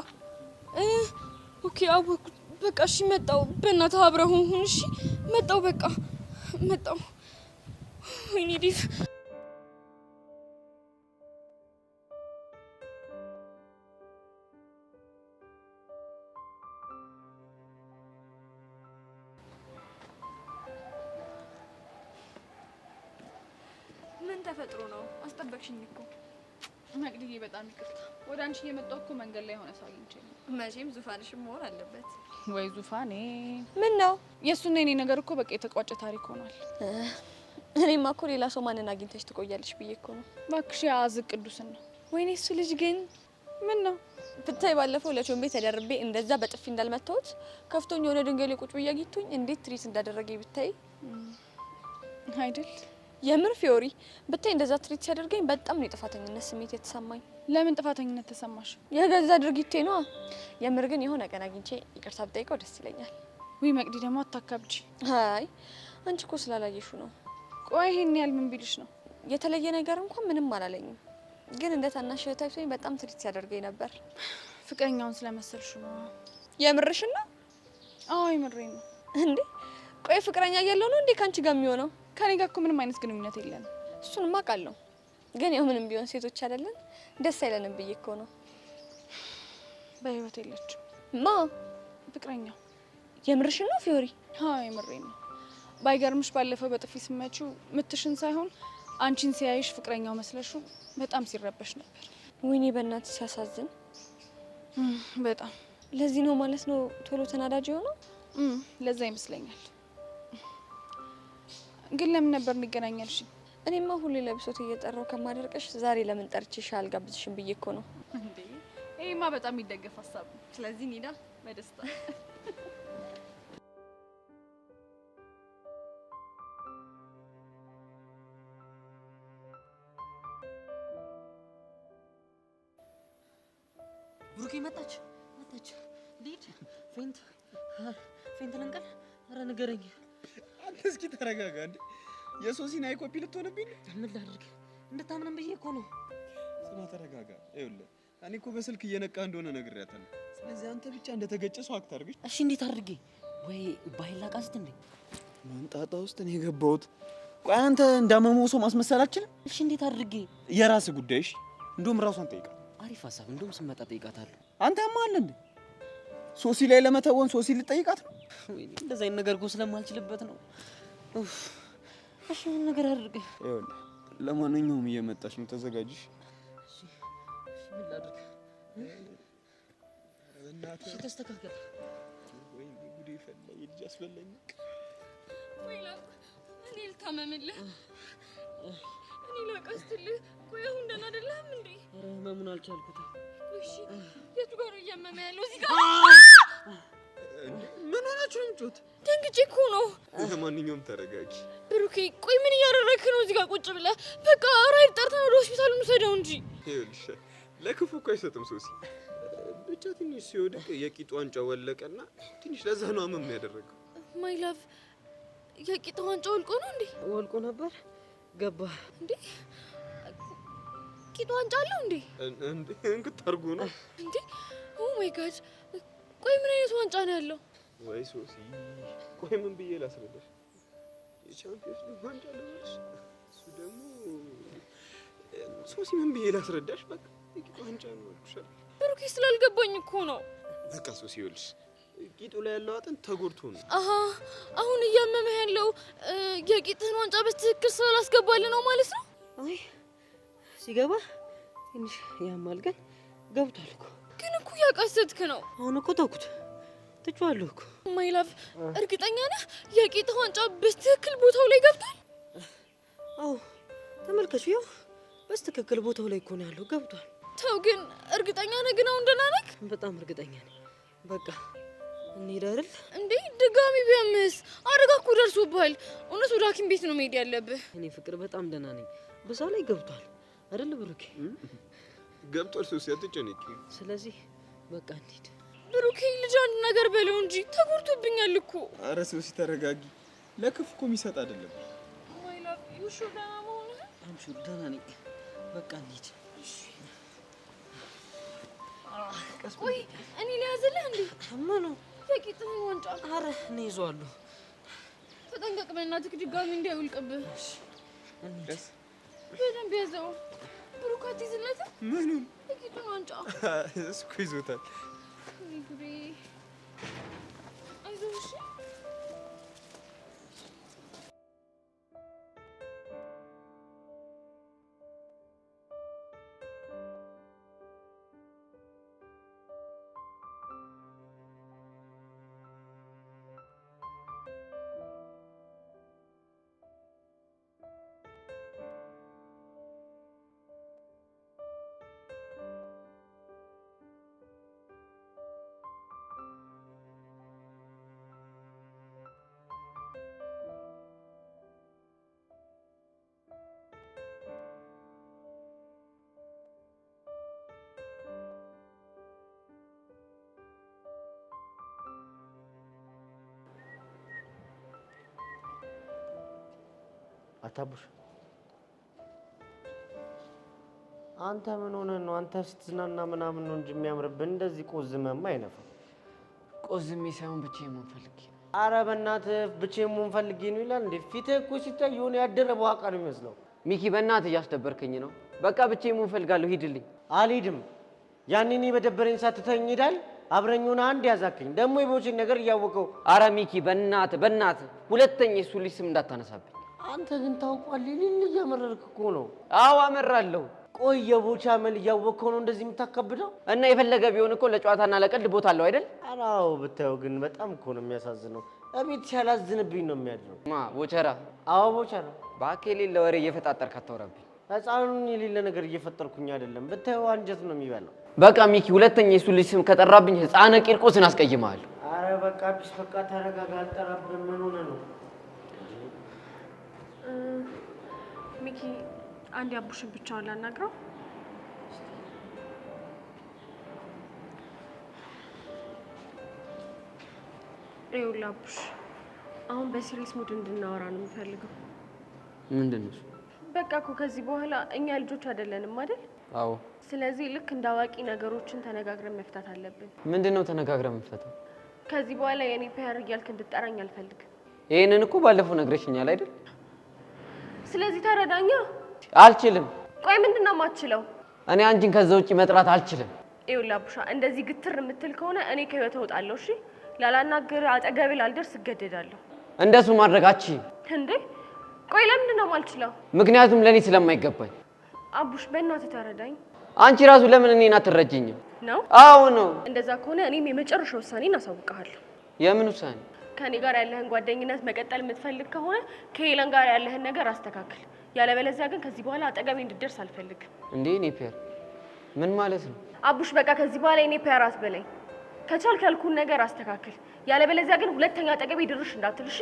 ኦኬ አወኩት። በቃ እሺ መጣሁ። በእናትህ አብረህ ሁን። እሺ መጣሁ። በቃ መጣሁ። ወይኔ ዴቭ ምን ተፈጥሮ ነው? አስጠበቅሽኝ እኮ መቅድዬ። በጣም ይቅርታ። ወደ አንቺ እየመጣሁ እኮ መንገድ ላይ ሆነ ሰው አግኝቼ ነው። መቼም ዙፋንሽም መሆን አለበት። ወይ ዙፋኔ! ምን ነው? የእሱና የኔ ነገር እኮ በቃ የተቋጨ ታሪክ ሆኗል። እኔማ እኮ ሌላ ሰው ማንን አግኝተሽ ትቆያለሽ ብዬ እኮ ነው። እባክሽ ያዝቅ ቅዱስን ነው። ወይኔ እሱ ልጅ ግን ምን ነው ብታይ፣ ባለፈው ለቾምቤ ተደርቤ እንደዛ በጥፊ እንዳልመታሁት ከፍቶኝ የሆነ ድንጋይ ላይ ቁጭ ብዬ አግኝቶኝ እንዴት ትሪት እንዳደረገኝ ብታይ አይደል? የምር ፊዮሪ ብታይ፣ እንደዛ ትሪት ሲያደርገኝ በጣም ነው የጥፋተኝነት ስሜት የተሰማኝ። ለምን ጥፋተኝነት ተሰማሽ? የገዛ ድርጊቴ ነው። የምር ግን የሆነ ቀን አግኝቼ ይቅርታ ብጠይቀው ደስ ይለኛል። ወይ መቅዲ ደግሞ አታካብጂ። አይ አንቺ እኮ ስላላየሹ ነው። ቆይ ይሄን ያህል ምን ቢልሽ ነው? የተለየ ነገር እንኳን ምንም አላለኝም፣ ግን እንደ ታናሽ እህታችን በጣም ትሪት ሲያደርገኝ ነበር። ፍቅረኛውን ስለመሰልሽ ነው። የምርሽን ነው? አዎ የምሬን ነው። እንዴ ቆይ ፍቅረኛ እያለው ነው እንዴ ካንቺ ጋር የሚሆነው? ከኔ ጋር እኮ ምንም አይነት ግንኙነት የለንም። እሱንማ አውቃለሁ፣ ግን ያው ምንም ቢሆን ሴቶች አይደለን ደስ አይለንም ብዬ እኮ ነው። በህይወት የለችም። ማ? ፍቅረኛው። የምርሽን ነው ፊዮሪ? አዎ የምሬን ነው። ባይገርምሽ ባለፈው በጥፊ ስመችው ምትሽን ሳይሆን አንቺን ሲያይሽ ፍቅረኛው መስለሹ በጣም ሲረበሽ ነበር። ወይኔ በእናትሽ ሲያሳዝን። በጣም ለዚህ ነው ማለት ነው ቶሎ ተናዳጅ የሆነው። ለዛ ይመስለኛል። ግን ለምን ነበር እንገናኛልሽ? እኔማ ሁሌ ለብሶት እየጠራው ከማደርቀሽ ዛሬ ለምን ጠርቼሽ አልጋብዝሽም ብዬ እኮ ነው። እንዴ ይሄማ በጣም የሚደገፍ ሀሳብ ነው። ስለዚህ ኒዳ በደስታ ብሩኬ መጣች። ሊድ ፌንት ልንቀል። ኧረ ንገረኝ። አንተ እስኪ ተረጋጋ እንዴ። የሶሲን አይኮፒ ልትሆንብኝ? ምን ላድርግ? እንድታምነን ብዬ እኮ ነው። ስማ ተረጋጋ። ይኸውልህ እኔ እኮ በስልክ እየነቃ እንደሆነ ነግሬያታለሁ። ስለዚህ አንተ ብቻ እንደተገጨ ሰው አክት አድርገሽ። እሺ እንዴት አድርጌ? ወይ ባይላ ቃስት እንዴ መንጣጣ ውስጥ ነው የገባሁት። ቆይ አንተ እንዳመመው ሰው ማስመሰል አልችልም። እሺ እንዴት አድርጌ? የራስህ ጉዳይ። እሺ እንደውም ራሷን ጠይቃት። አሪፍ ሀሳብ። እንደውም ስመጣ ጠይቃታለሁ። አንተ ያማል እንዴ? ሶሲ ላይ ለመተወን ሶሲ ልጠይቃት ነው? ወይኔ እንደዛ አይነት ነገር እኮ ስለማልችልበት ነው። እሺ ምን ነገር አድርገህ? ይኸውልህ ለማንኛውም እየመጣች ነው፣ ተዘጋጅሽ። እሺ ምን ላድርግ? እናትህ ተስተካከል። ወይ ጉዴ ፈላ የልጅ አስበላኝ። ማይላቭ እኔ ልታመምልህ እኔ ላቀስትልህ። ቆይ አሁን ደህና አይደለህም እንዴ? ኧረ ህመሙን አልቻልኩትም። እሺ የቱ ጋር ነው እያመመህ ያለው? እዚህ ጋር። ምን ሆናችሁ ነው የምትጮት? ደንግጬ እኮ ነው። ለማንኛውም ተረጋጊ። ብሩኬ ቆይ ምን እያደረግህ ነው እዚህ ጋር ቁጭ ብለህ? በቃ ራይድ ጠርተን ወደ ሆስፒታል እንውሰደው እንጂ። ይኸውልሽ ለክፉ እኮ አይሰጥም ሶሲ። ብቻ ትንሽ ሲወድቅ የቂጡ ዋንጫ ወለቀና ትንሽ ለዛ ነው አመም ያደረገው። ማይላቭ የቂጡ ዋንጫ ወልቆ ነው እንዴ? ወልቆ ነበር ገባ እንዴ? ቂጡ ዋንጫ አለው እንዴ? እንክታርጉ ነው እንዴ? ኦ ማይ ጋድ! ቆይ ምን አይነት ዋንጫ ነው ያለው? ወይ ሶሲ፣ ቆይ ምን ብዬ ላስረዳሽ? የቻምፒዮንስ ሊግ ዋንጫ ለማለት እሱ ደግሞ ሶሲ፣ ምን ብዬ ላስረዳሽ? በቃ የቂጡ ዋንጫ ነው አልኩሽ። ብሩኬ ስላልገባኝ እኮ ነው። በቃ ሶሲ ይኸውልሽ ቂጡ ላይ ያለው አጥንት ተጎድቶ ነው። አሃ አሁን እያመመህ ያለው የቂጥህን ዋንጫ በትክክል ስላላስገባልህ ነው ማለት ነው? አይ ሲገባ ትንሽ ያማል፣ ግን ገብቷል እኮ። ግን እኮ ያቃሰትክ ነው። አሁን እኮ ተውኩት፣ ትቼዋለሁ እኮ። ማይላቭ እርግጠኛ ነህ የቂጥህ ዋንጫ በትክክል ቦታው ላይ ገብቷል? አዎ ተመልከቹ፣ ያው በትክክል ቦታው ላይ እኮ ነው ያለው፣ ገብቷል። ተው ግን እርግጠኛ ነህ? ግን አሁን ደህና ነህ? በጣም እርግጠኛ ነኝ። በቃ እንሂድ አይደል እንዴ? ድጋሚ ቢያምህስ? አደጋ እኮ ደርሶብሃል። እውነት ወደ ሐኪም ቤት ነው መሄድ ያለብህ። እኔ ፍቅር በጣም ደህና ነኝ። በዛ ላይ ገብቷል አይደል ብሩኬ? ገብቷል ሶሲ፣ አትጨነቂ። ስለዚህ በቃ እንሂድ። ብሩኬ ልጅ አንድ ነገር በለው እንጂ ተጎድቶብኛል እኮ። አረ ሶሲ ተረጋጊ። ለክፉ እኮ የሚሰጥ አይደለም። ማይ ላቭ ዩ ሹር ደህና መሆንህ? አም ሹር ደህና ነኝ። በቃ እንሂድ። ቆይ እኔ ልያዝልህ እንዴ? ምኑ? የቂጥህን ዋንጫ። አረ እኔ ይዘዋለሁ። ተጠንቀቅ በእናትህ ድጋሚ እንዳይወልቅብህ። እንሂድ። በደንብ ያዘው። ብሩክ አትይዝለትም? ምኑን? የቂጡን ዋንጫ። እሱ እኮ ይዞታል። ጉዴ። አይዞህ እሺ። አታቡሽ አንተ ምን ሆነህ ነው? አንተ ስትዝናና ምናምን ነው እንጂ የሚያምርብህ እንደዚህ ቆዝመማ አይነፋም። ቆዝሜ ሳይሆን ብቻዬን መሆን ፈልጌ ነው። ኧረ በእናትህ ብቻዬን መሆን ፈልጌ ነው ይላል እንዴ? ፊትህ እኮ ሲታይ የሆነ ያደረ በዋቃ ነው የሚመስለው። ሚኪ በእናትህ እያስደበርከኝ ነው። በቃ ብቻዬን መሆን ፈልጋለሁ፣ ሂድልኝ። አልሄድም። ያኔ እኔ በደበረኝ ሰዓት ትተኸኝ ሄዳል። አብረኝ ሆነህ አንድ ያዛክኝ ደግሞ የቦቼን ነገር እያወቀው። ኧረ ሚኪ በእናትህ ሁለተኛ የሱ ልጅ ስም እንዳታነሳብኝ። አንተ ግን ታውቋል፣ ሊል እያመረርክ እኮ ነው። አዎ አመራለሁ። ቆይ የቦቻ መል እያወቅኸው ነው እንደዚህ የምታከብደው? እና የፈለገ ቢሆን እኮ ለጨዋታና ለቀልድ ቦታ አለው አይደል? አዎ ብታየው ግን በጣም እኮ ነው የሚያሳዝነው። እቤት ሲያላዝንብኝ ነው የሚያድረው። ማ ቦቸራ? አዎ ቦቸራ። እባክህ የሌለ ወሬ እየፈጣጠርክ አታውራብኝ። ህፃኑን የሌለ ነገር እየፈጠርኩኝ አይደለም። ብታየው አንጀት ነው የሚበላው። በቃ ሚኪ ሁለተኛ የሱ ልጅ ስም ከጠራብኝ ህፃነ ቂርቆስን አስቀይምሃለሁ። አረ በቃ ቢስ በቃ ተረጋጋ። አልጠራብህም። ምን ሆነህ ነው? ሚኪ አንድ አቡሽን ብቻውን ላናግረው። ይኸውልህ አቡሽ፣ አሁን በሲሪየስ ሙድ እንድናወራ ነው የምፈልገው። ምንድን ነው? በቃ እኮ ከዚህ በኋላ እኛ ልጆች አይደለንም አይደል? አዎ። ስለዚህ ልክ እንደ አዋቂ ነገሮችን ተነጋግረን መፍታት አለብን። ምንድን ነው ተነጋግረን መፍታተው? ከዚህ በኋላ የኔ ፒያር እያልክ እንድጠራኝ አልፈልግም። ይሄንን እኮ ባለፈው ነግረሽኛል አይደል? ስለዚህ ተረዳኛ። አልችልም። ቆይ ምንድን ነው የማትችለው? እኔ አንቺን ከዛ ውጪ መጥራት አልችልም። ይኸውልህ አቡሻ፣ እንደዚህ ግትር የምትል ከሆነ እኔ ከህይወት እወጣለሁ። እሺ? ላላናግርህ አጠገቤ ላልደርስ እገደዳለሁ። እንደሱ ማድረግ አትችይም። እንዴ? ቆይ ለምንድን ነው የማልችለው? ምክንያቱም ለኔ ስለማይገባኝ። አቡሽ በእናትህ ተረዳኝ። አንቺ ራሱ ለምን እኔን አትረጂኝም? ነው? አዎ ነው። እንደዛ ከሆነ እኔም የመጨረሻ ውሳኔን አሳውቅሃለሁ። የምን ውሳኔ? ከኔ ጋር ያለህን ጓደኝነት መቀጠል የምትፈልግ ከሆነ ከሄለን ጋር ያለህን ነገር አስተካክል። ያለበለዚያ ግን ከዚህ በኋላ አጠገቤ እንድትደርስ አልፈልግም። እንዴ ኔፒየር ምን ማለት ነው? አቡሽ በቃ ከዚህ በኋላ ኔፒየር አትበለኝ። ከቻልክ ያልኩህን ነገር አስተካክል። ያለበለዚያ ግን ሁለተኛ አጠገቤ ድርሽ እንዳትል እሺ?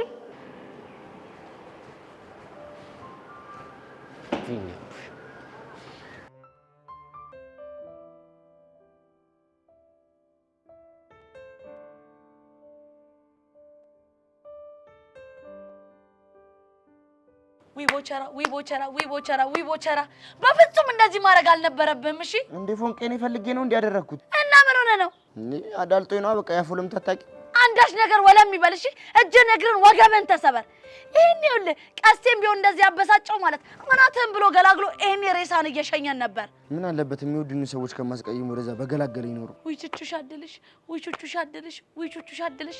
ዊቦቸራ በፍጹም እንደዚህ ማድረግ አልነበረብህም። እሺ እንዴ ፎንቄኔ ፈልጌ ነው እንዲያደረኩት እና ምን ሆነ ነው? አዳልጦኝ ነው በቃ ያፉልም ታጣቂ አንዳች ነገር ወለም ይበል። እሺ እጅን እግርን ወገበን ተሰበር። ይሄን ይኸውልህ ቀስቴም ቢሆን እንደዚህ ያበሳጨው ማለት አናትህን ብሎ ገላግሎ ይሄን ሬሳን እየሸኘን ነበር። ምን አለበት የሚወዱኝ ሰዎች ከማስቀየም ወደዛ በገላገለ ይኖሩ። ውይ ቹቹሽ አድልሽ።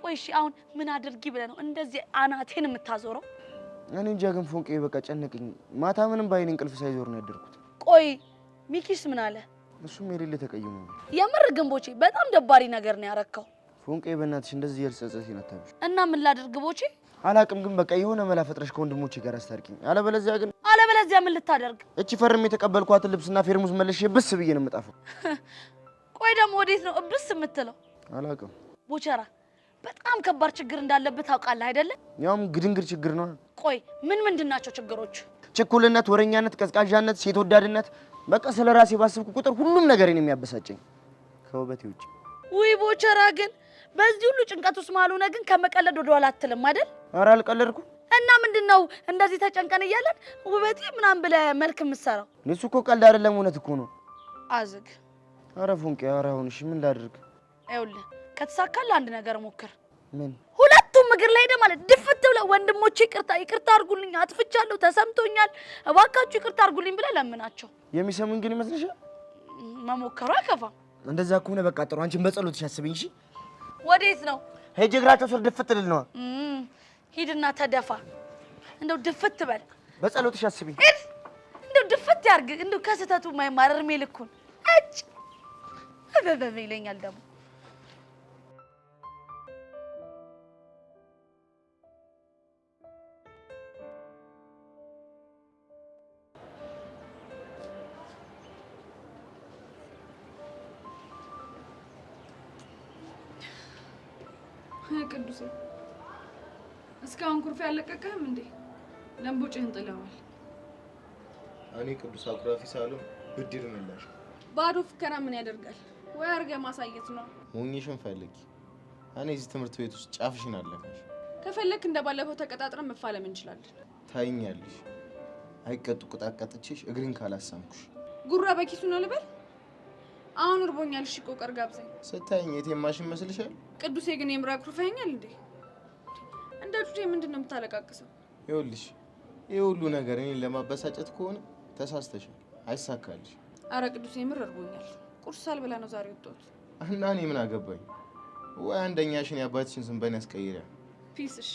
ቆይ እሺ አሁን ምን አድርጊ ብለህ ነው እንደዚህ አናቴን የምታዞረው? እኔ እንጃ ግን ፎንቄ በቃ ጨነቀኝ። ማታ ምንም ባይኔ እንቅልፍ ሳይዞር ነው ያደርኩት። ቆይ ሚኪስ ምን አለ? እሱም የሌለ ተቀይሞ የምር ግንቦቼ በጣም ደባሪ ነገር ነው ያረከው። ፎንቄ በእናትሽ እንደዚህ ያልጸጸተኝ አታብሽ። እና ምን ላድርግ ቦቼ? አላቅም ግን በቃ የሆነ መላ ፈጥረሽ ከወንድሞቼ ጋር አስታርቂኝ። አለበለዚያ ምን ልታደርግ? እቺ ፈርም የተቀበልኳትን ልብስና ፌርሙዝ መልሼ ብስ ብዬ ነው የምጣፈው። ቆይ ደግሞ ወዴት ነው እብስ የምትለው? አላቅም ቦቸራ በጣም ከባድ ችግር እንዳለበት ታውቃለህ አይደለ? ያውም ግድንግር ችግር ነው። ቆይ ምንድን ናቸው ችግሮች? ችኩልነት፣ ወረኛነት፣ ቀዝቃዣነት፣ ሴት ወዳድነት። በቃ ስለ ራሴ ባስብኩ ቁጥር ሁሉም ነገር እኔን የሚያበሳጨኝ ከውበቴ ውጭ። ውይ ቦቸራ ግን በዚህ ሁሉ ጭንቀት ውስጥ ማሉነ ግን ከመቀለድ ወደ ኋላ አትልም አይደል? ኧረ አልቀለድኩም። እና ምንድነው እንደዚህ ተጨንቀን እያለን ውበቴ ምናምን ብለህ መልክ የምትሰራው? እሱ እኮ ቀልድ አይደለም እውነት እኮ ነው። አዝግ። ኧረ ፎንቄ ኧረ አሁን እሺ ምን ላድርግ? ይኸውልህ ከተሳካልህ አንድ ነገር ሞክር። ምን? ሁለቱም እግር ላይ ሄደህ ማለት ድፍት ብለህ ወንድሞቼ ይቅርታ አድርጉልኝ፣ አጥፍቻለሁ፣ ተሰምቶኛል፣ እባካችሁ ይቅርታ አድርጉልኝ ብለህ ለምናቸው። የሚሰሙኝ ግን ይመስልሻል? መሞከሩ አይከፋም። እንደዛ ከሆነ በቃ ጥሩ። አንቺን በጸሎትሽ አስቢኝ እሺ? ወዴት ነው? ሄጄ እግራቸው ስር ድፍት ልል ነው። ሂድና ተደፋ። እንደው ድፍት በል። በጸሎትሽ አስቢኝ። ሂድ እንደው ድፍት ያርግ። እንደው ከስተቱ ማይማር እድሜ ልኩን እጭ አበበ ይለኛል ደግሞ። ቅዱሴ እስካሁን ኩርፊያ አለቀቀህም እንዴ? ለምቦጭህን ጥለዋል። እኔ ቅዱስ አኩራፊ ሳልሆን ብድር ምላሽ። ባዶ ፍከራ ምን ያደርጋል? ወይ አድርገህ ማሳየት ነው። ሞኝሽን ፈልጊ። እኔ እዚህ ትምህርት ቤት ውስጥ ጫፍሽን አለካሽ። ከፈለክ እንደባለፈው ተቀጣጥረን መፋለም እንችላለን። ታይኛለሽ። አይቀጡ ቅጣት ቀጥቼሽ እግሬን ካላሳምኩሽ። ጉራ በኪሱ ነው ልበል? አሁን እርቦኛል። እሺ ቆቀር ጋብዘኝ። ስታይኝ የቴማሽ ይመስልሻል? ቅዱሴ ግን የምራ ኩርፈኛል እንዴ? እንደ ዱዴ ምንድነው የምታለቃቅሰው? ይኸውልሽ ይሄ ሁሉ ነገር እኔን ለማበሳጨት ከሆነ ተሳስተሻል። አይሳካልሽ። አረ ቅዱሴ የምር እርቦኛል። ቁርስ ሳልበላ ነው ዛሬ ወጣሁት። እና እኔ ምን አገባኝ? ወይ አንደኛሽን የአባትሽን ስም በእኔ አስቀይሪያ። ፒስ። እሺ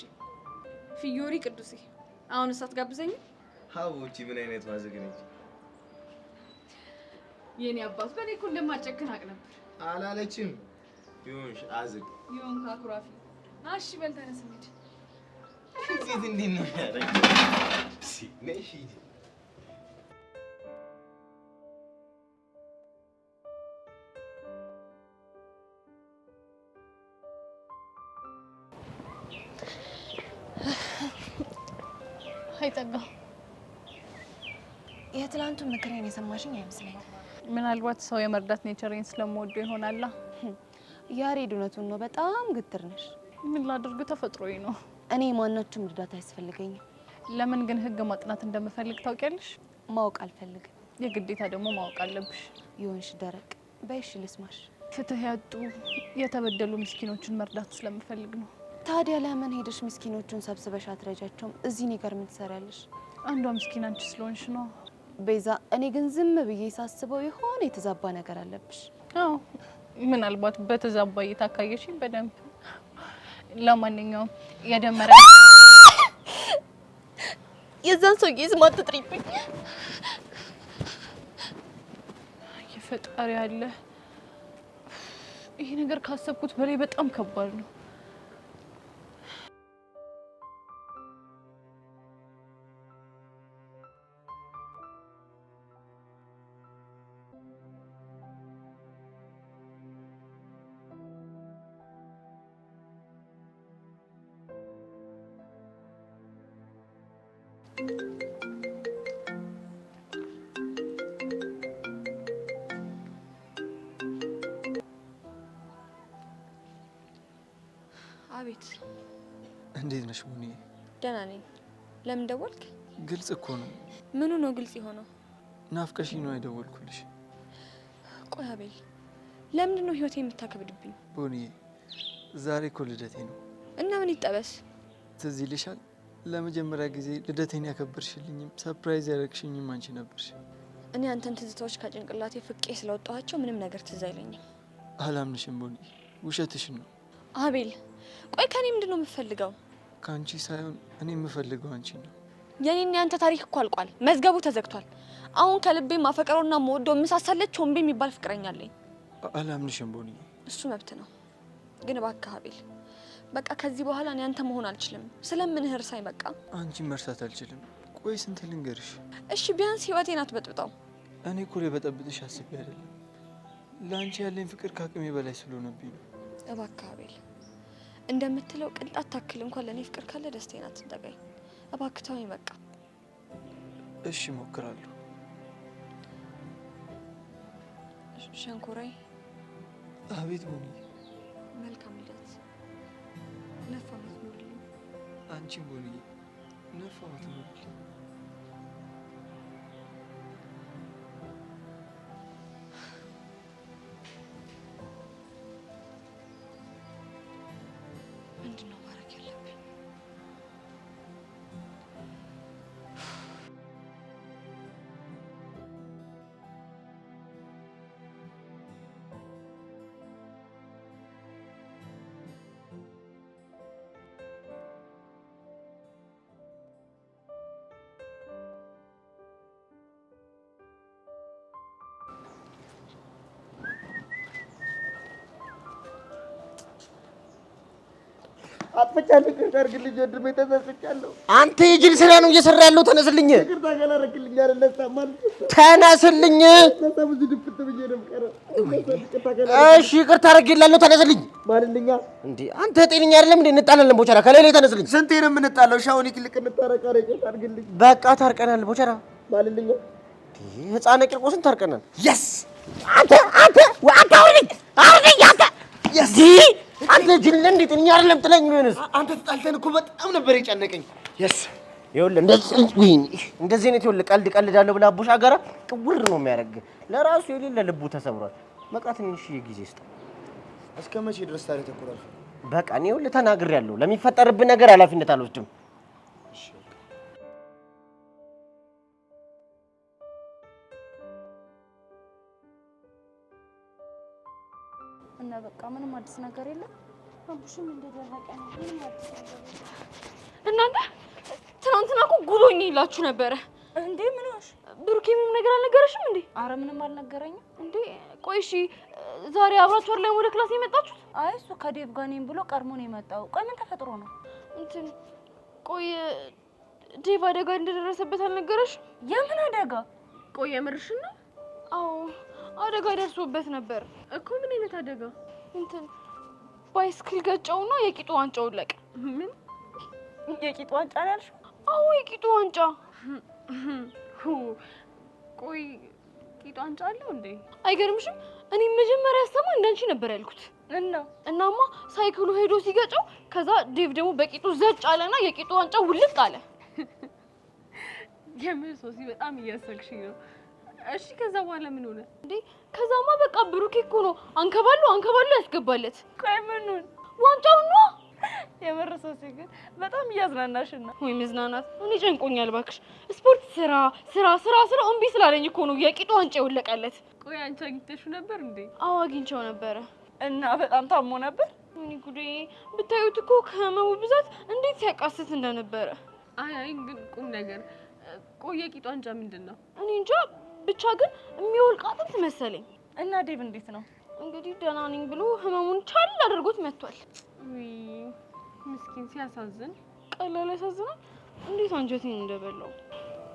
ፊዮሪ ቅዱሴ አሁን እሳት ጋብዘኝ። ሀቦቺ ምን አይነት ማዘግ ነች? የኔ አባት በኔ እኮ እንደማጨክን አቅ ነበር። አላለችም። ይሁንሽ አዝግ ይሁን ካኩራፊ። እሺ በል ተነስ እንሂድ። ሴት እንዴት ነው ያደረገ? ነሽ አይጠጋ የትላንቱ ምክሬን የሰማሽኝ አይመስለኝም። ምናልባት ሰው የመርዳት ኔቸሬን ስለምወደው ይሆናላ። ያሬድ እውነቱን ነው። በጣም ግትር ነሽ። ምን ላድርግ? ተፈጥሮዬ ነው። እኔ ማናችሁም እርዳታ አያስፈልገኝም። ለምን ግን ህግ ማጥናት እንደምፈልግ ታውቂያለሽ? ማወቅ አልፈልግም። የግዴታ ደግሞ ማወቅ አለብሽ። ይሆንሽ ደረቅ በይሽ ልስማሽ። ፍትህ ያጡ የተበደሉ ምስኪኖችን መርዳት ስለምፈልግ ነው። ታዲያ ለምን ሄደሽ ምስኪኖቹን ሰብስበሽ አትረጃቸውም? እዚህ እኔ ጋር ምን ትሰሪያለሽ? አንዷ ምስኪን አንቺ ስለሆንሽ ነው ቤዛ። እኔ ግን ዝም ብዬ ሳስበው የሆነ የተዛባ ነገር አለብሽ። አዎ ምናልባት በተዛባ እይታ ካየሽኝ በደንብ። ለማንኛውም የደመረ የዛን ሰውዬ ስም አትጥሪብኝ። የፈጣሪ አለ ይሄ ነገር ካሰብኩት በላይ በጣም ከባድ ነው። አቤት። እንዴት ነሽ ሙኒ? ደህና ነኝ። ለምን ደወልክ? ግልጽ እኮ ነው። ምኑ ነው ግልጽ የሆነው? ናፍቀሽኝ ነው የደወልኩልሽ። ቆይ አቤል፣ ለምንድን ነው ህይወቴ የምታከብድብኝ? ሙኒ፣ ዛሬ እኮ ልደቴ ነው። እና ምን ይጠበስ? ትዝ ይልሻል? ለመጀመሪያ ጊዜ ልደቴን ያከበርሽልኝም ሰርፕራይዝ ያደረግሽኝም አንቺ ነበርሽ። እኔ አንተን ትዝታዎች ከጭንቅላቴ ፍቄ ስለወጣኋቸው ምንም ነገር ትዝ አይለኝም። አላምንሽም ሙኒ፣ ውሸትሽን ነው። አቤል፣ ቆይ ከኔ ምንድን ነው የምፈልገው? ከአንቺ ሳይሆን እኔ የምፈልገው አንቺ ነው። የኔና ያንተ ታሪክ እኮ አልቋል፣ መዝገቡ ተዘግቷል። አሁን ከልቤ ማፈቀረውና መወደው ምሳሳለች ቾምቤ የሚባል ፍቅረኛ አለኝ። አላምንሽም ሙኒ። እሱ መብት ነው፣ ግን እባክህ አቤል፣ በቃ ከዚህ በኋላ እኔ አንተ መሆን አልችልም። ስለምንህ እርሳኝ በቃ። አንቺን መርሳት አልችልም። ቆይ ስንት ልንገርሽ? እሺ ቢያንስ ህይወቴን አትበጥብጠው። እኔ እኮ ልበጠብጥሽ አስቤ አይደለም። ለአንቺ ያለኝ ፍቅር ከአቅሜ በላይ ስለሆነብኝ ነው። እባክህ አቤል፣ እንደምትለው ቅንጣት ታክል እንኳን ለእኔ ፍቅር ካለ ደስታዬን አትንጠቀኝ። እባክህ ተወኝ በቃ። እሺ እሞክራለሁ። ሸንኮራይ። አቤት ሙኒ። መልካም ልደት። ነፍ ዓመት ኑርልኝ። አንቺ ሙኒ፣ ነፍ ዓመት ኑርልኝ። ምንድን ነው ማድረግ ያለብኝ? አጥፍቻለሁ። ይቅርታ አድርግልኝ ወንድሜ፣ ተጸጽቻለሁ። አንተ የጅል ስራ ነው እየሰራ ያለው። ተነስልኝ። ይቅርታ ካላደረግልኝ አልነሳም ማለት ነው። ተነስልኝ። ብዙ ድፍት ብዬ ነው የምቀረው። እሺ ይቅርታ አድርጌልሃለሁ። ተነስልኝ። ማንልኛ እንዴ አንተ ጤነኛ አይደለም እንዴ? እንጣላለን ቦቸራ። ከሌላ ተነስልኝ። ስንቴ ነው የምንጣለው? ሻውን ይልቅ እንታረቃ። ይቅርታ አድርግልኝ። በቃ ታርቀናል ቦቸራ። ማንልኛ ህፃነ ቂርቆስን ታርቀናል። የስ አንተ አውርኝ አንተ የስ አንተ ጅል እንዴ ጤነኛ አይደለም ጥለኝ ቢሆንስ? አንተ ተጣልተን እኮ በጣም ነበር የጨነቀኝ። የስ ይኸውልህ እንደዚህ አይነት ይኸውልህ ቀልድ ቀልዳለሁ ብለህ አቦሻ ጋራ ቅውር ነው የሚያደርግ። ለራሱ የሌለ ልቡ ተሰብሯል። በቃ ትንሽዬ ጊዜ ስጠው። እስከ መቼ ድረስ ታዲያ ተኮራል? በቃ እኔ ይኸውልህ ተናግሬያለሁ። ለሚፈጠርብህ ነገር ኃላፊነት አልወስድም። እና በቃ ምንም አዲስ ነገር የለም። አቡሽም እንደደረቀ ነው። ምንም አዲስ ነገር የለም። እናንተ ትናንትና እኮ ጉዶኝ ይላችሁ ነበረ እንዴ? ምን ሆነሽ? ብሩኬ ምንም ነገር አልነገረሽም እንዴ? አረ ምንም አልነገረኝም። እንዴ ቆይ እሺ፣ ዛሬ አብራችሁ አይደል ወደ ክላስ የመጣችሁት? አይ እሱ ከዴቭ ጋር ነኝ ብሎ ቀድሞ ነው የመጣው። ቆይ ምን ተፈጥሮ ነው? እንትን ቆይ ዴቭ አደጋ እንደደረሰበት አልነገረሽም? የምን አደጋ? ቆይ የምርሽን ነው? አዎ አደጋ ደርሶበት ነበር እኮ። ምን አይነት አደጋ? እንትን ባይስክል ገጨውና የቂጡ ዋንጫ ወለቀ። ምን የቂጡ ዋንጫ ነው ያልሽው? አዎ የቂጡ ዋንጫ። ቆይ ቂጡ ዋንጫ አለው እንዴ? አይገርምሽም? እኔ መጀመሪያ ያሰማ እንዳንቺ ነበር ያልኩት። እናማ ሳይክሉ ሄዶ ሲገጨው ከዛ ዴቭ ደግሞ በቂጡ ዘጭ አለና የቂጡ ዋንጫ ውልቅ አለ። የምን ሶሲ በጣም እያሰልሽኝ ነው። እሺ ከዛ በኋላ ምን ሆነ እንዴ? ከዛማ በቃ ብሩኬ እኮ ነው አንከባሉ ያስገባለት። ቆይ ምኑን? ዋንጫውን ነው። የምር ሶሲ ግን በጣም እያዝናናሽና። ወይ መዝናናት? እኔ ጨንቆኛል እባክሽ። ስፖርት ስራ እምቢ ስላለኝ እኮ ነው የቂጡ ዋንጫ የወለቀለት። ቆይ አንቺ አግኝተሽው ነበር እንዴ? አዎ አግኝቼው ነበረ። እና በጣም ታሞ ነበር? እኔ ጉዴ! ብታዩት እኮ ከህመሙ ብዛት እንዴት ሲያቃስት እንደነበረ። አይ ግን ቁም ነገር። ቆይ የቂጡ ዋንጫ ምንድን ነው? እኔ እንጃ ብቻ ግን የሚወልቅ አጥንት መሰለኝ። እና ዴቭ እንዴት ነው? እንግዲህ ደህና ነኝ ብሎ ህመሙን ቻል አድርጎት መጥቷል። ምስኪን ሲያሳዝን። ቀላል ያሳዝናል። እንዴት አንጀቴን እንደበላው።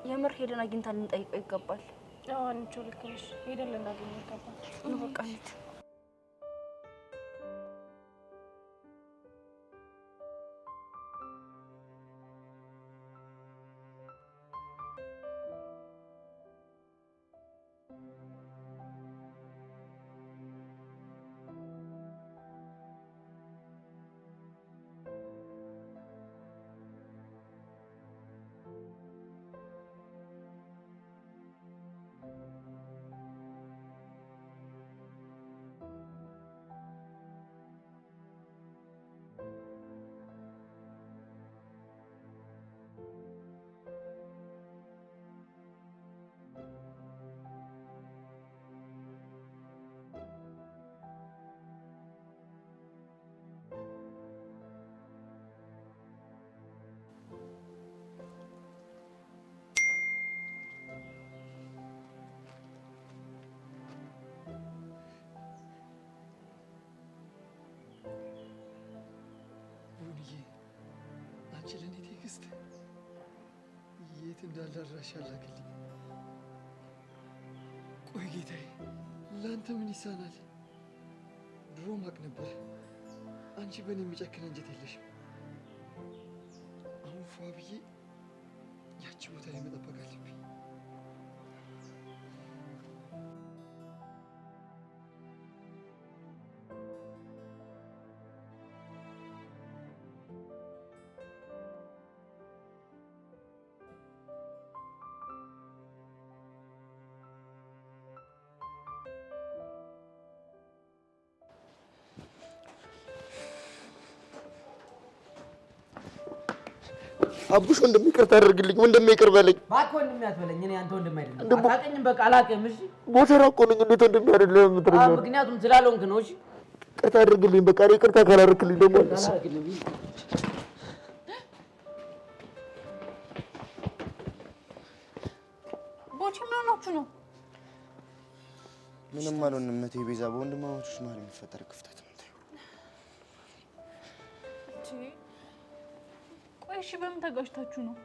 የምር ሄደን አግኝተን ልንጠይቀው ይገባል። አዎ አንቺ ልክ ነሽ። ሄደን ልናገኘው ይገባል። በቃ እንሂድ። አንቺ ለኔ ቴክስት የት እንዳላራሽ አላክልኝ። ቆይ ጌታዬ፣ ለአንተ ምን ይሳናል? ድሮ ማቅ ነበር አንቺ በእኔ የሚጨክን አንጀት የለሽም። አሁን ፏ ብዬ ያቺ ቦታ ላይ መጠበቅ አለብኝ። አቡሽ ወንድም ይቅርታ አድርግልኝ፣ ወንድም ይቅር በለኝ። እባክህ ወንድም አትበለኝ። እኔ አንተ ወንድም አይደለም። አታውቅኝም፣ በቃ አላውቅም። እሺ ሞተራ እኮ ነኝ። እንዴት ወንድም አይደለም የምትለኝ? ምክንያቱም ስላልሆንክ ነው። እሺ ይቅርታ አድርግልኝ። በቃ እኔ ይቅርታ ካላደረክልኝ ደግሞ ቦቼ ምን ሆናችሁ ነው? ምንም አልሆንም እቴ ቤዛ። በወንድማማቾች መሀል የሚፈጠር ክፍተት ነው። ቆይ እሺ፣ በምን ተጋጭታችሁ ነው?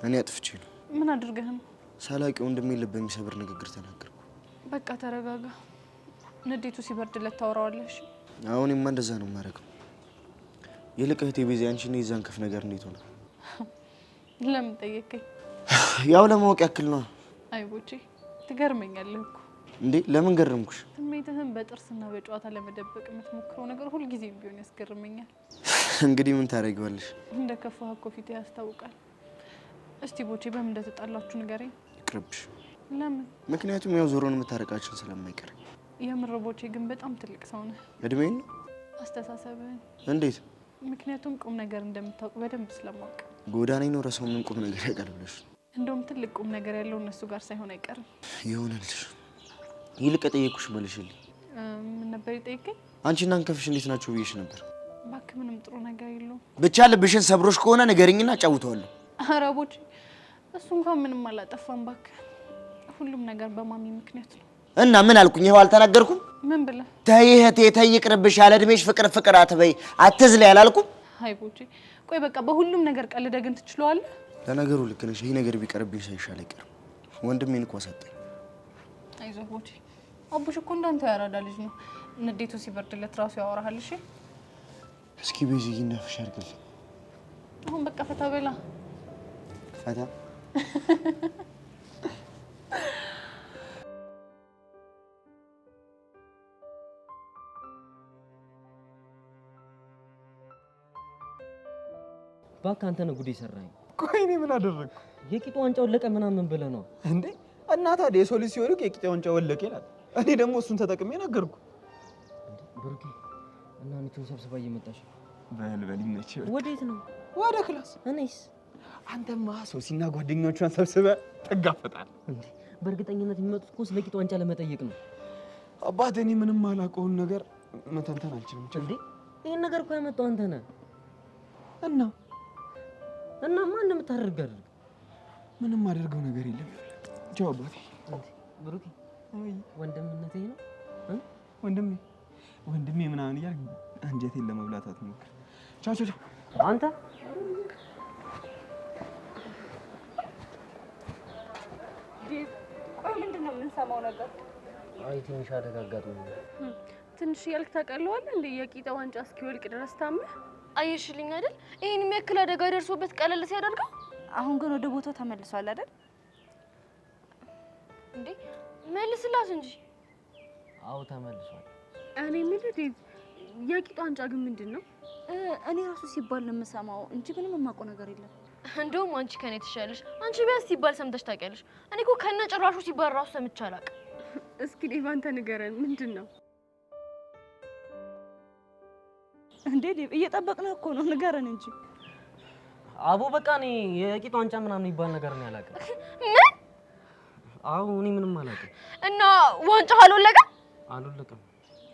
እኔ አጥፍቼ ነው። ምን አድርገህ ነው? ሳላውቅ ወንድሜን ልብ የሚሰብር ንግግር ተናገርኩ። በቃ ተረጋጋ። ንዴቱ ሲበርድለት ታወራዋለሽ። አሁንማ እንደዛ ነው የማደርገው። ይልቅ እህቴ ቤዛ፣ አንቺና የዛን ከፍ ነገር እንዴት ሆነ? ለምን ጠየቀኝ? ያው ለማወቅ ያክል ነው። አይ ቦቼ ትገርመኛለህ እኮ። እንዴ ለምን ገረምኩሽ? ስሜትህን በጥርስና በጨዋታ ለመደበቅ የምትሞክረው ነገር ሁልጊዜም ቢሆን ያስገርመኛል። እንግዲህ ምን ታደርጊዋለሽ? እንደ ከፋህ እኮ ፊትህ ያስታውቃል። እስቲ ቦቼ በምን እንደተጣላችሁ ንገረኝ። ይቅርብሽ። ለምን? ምክንያቱም ያው ዞሮን የምታረቃችን ስለማይቀር። የምር ቦቼ ግን በጣም ትልቅ ሰው ነህ። እድሜን ነው? አስተሳሰብህን። እንዴት? ምክንያቱም ቁም ነገር እንደምታውቅ በደንብ ስለማውቅ። ጎዳና ይኖረ ሰው ምን ቁም ነገር ያውቃል ብለሽ? እንደውም ትልቅ ቁም ነገር ያለው እነሱ ጋር ሳይሆን አይቀርም። ይሆንልሽ። ይልቅ ጠየቅኩሽ መልሽልኝ። ምን ነበር የጠየቀኝ? አንቺና እንከፍሽ እንዴት ናቸው ብዬሽ ነበር። እባክህ ምንም ጥሩ ነገር የለውም። ብቻ ልብሽን ሰብሮሽ ከሆነ ንገሪኝና አጫውተዋለሁ። ኧረ ቦቼ እሱ እንኳን ምንም አላጠፋም። እባክህ ሁሉም ነገር በማሚ ምክንያት ነው። እና ምን አልኩኝ? ይኸው አልተናገርኩም? ምን ብለህ? ተይ እህቴ ተይ፣ ይቅርብሽ። ያለ እድሜሽ ፍቅር ፍቅር አትበይ፣ አትዝለይ አላልኩም? አይ ቦቼ ቆይ በቃ በሁሉም ነገር ቀልደህ ግን ትችለዋለህ? ለነገሩ ልክ ነሽ። ይሄ ነገር ቢቀርብኝ ሳይሻል አይቀርም። ወንድሜን እኮ ሰጠኝ። አይዞህ ቦቼ፣ አቡሽ እኮ እንዳንተ ያራዳ ልጅ ነው። ንዴቱ ሲበርድለት ራሱ ያወራሃል። እሺ እስኪ ቤዚ ይነፍሽ አድርግልኝ። አሁን በቃ ፈታ በላ። ፈታ እባክህ አንተ ነህ ጉድ የሰራኸኝ። ቆይ እኔ ምን አደረግኩ? የቂጡ ዋንጫ ወለቀ ምናምን ብለህ ነው እንዴ? እና ታዲያ የሰው ልጅ ሲወድቅ የቂጡ ዋንጫ ወለቀ ይላል። እኔ ደግሞ እሱን ተጠቅሜ ነገርኩ። ብሩኬ እና አንቺን ሰብስባ እየመጣሽ በል በል ይመችህ። ወዴት ነው? ወደ ክላስ። እኔስ? አንተማ ሶሲና ጓደኞቿን ሰብስበህ ትጋፈጣለህ እንዴ? በእርግጠኝነት የሚመጡት እኮ ስለ ቂጡ ዋንጫ ለመጠየቅ ነው። አባቴ እኔ ምንም አላውቀውን ነገር መተንተን አልችልም። እንዴ ይሄን ነገር እኮ ያመጣው አንተ ነህ። እና ማን እንደምታደርግ አድርግ። ምንም አደርገው ነገር የለም። ቻው አባቴ። ብሩኬ ወንድምነቴ ነው። ወንድሜ ምናምን እያልክ አንጀቴን ለመብላት አትሞክር። ቻው ቻው ቻው። አንተ ቆይ ምንድን ነው የምንሰማው ነገር? አይ ትንሽ አደጋ አጋጥሞኝ። ትንሽ እያልክ ታውቃለዋለህ እንደ የቂጣ ዋንጫ እስኪወልቅ ድረስ ታመህ አየሽልኝ አይደል? ይሄን የሚያክል አደጋ ደርሶበት ቀለል ሲያደርገው፣ አሁን ግን ወደ ቦታው ተመልሷል አይደል? እንዴ መልስላት እንጂ። አዎ ተመልሷል። እኔ የምልህ ዴቭ፣ የቂጣ ዋንጫ ግን ምንድን ነው? እኔ ራሱ ሲባል ነው የምሰማው እንጂ ምንም የማውቀው ነገር የለም። እንደውም አንቺ ከኔ ትሻለሽ። አንቺ ቢያንስ ሲባል ሰምተሽ ታውቂያለሽ። እኔ እኮ ከነ ጭራሹ ሲባል ራሱ ሰምቼ አላውቅም። እስኪ ዴቭ አንተ ንገረን፣ ምንድን ነው? እንዴ ዴቭ እየጠበቅንህ እኮ ነው፣ ንገረን እንጂ። አቦ በቃ እኔ የቂጣ ዋንጫ ምናምን ይባል ነገር ነው ያላውቅም። ምን? አዎ እኔ ምንም አላውቅም። እና ዋንጫ አልወለቀም? አልወለቀም።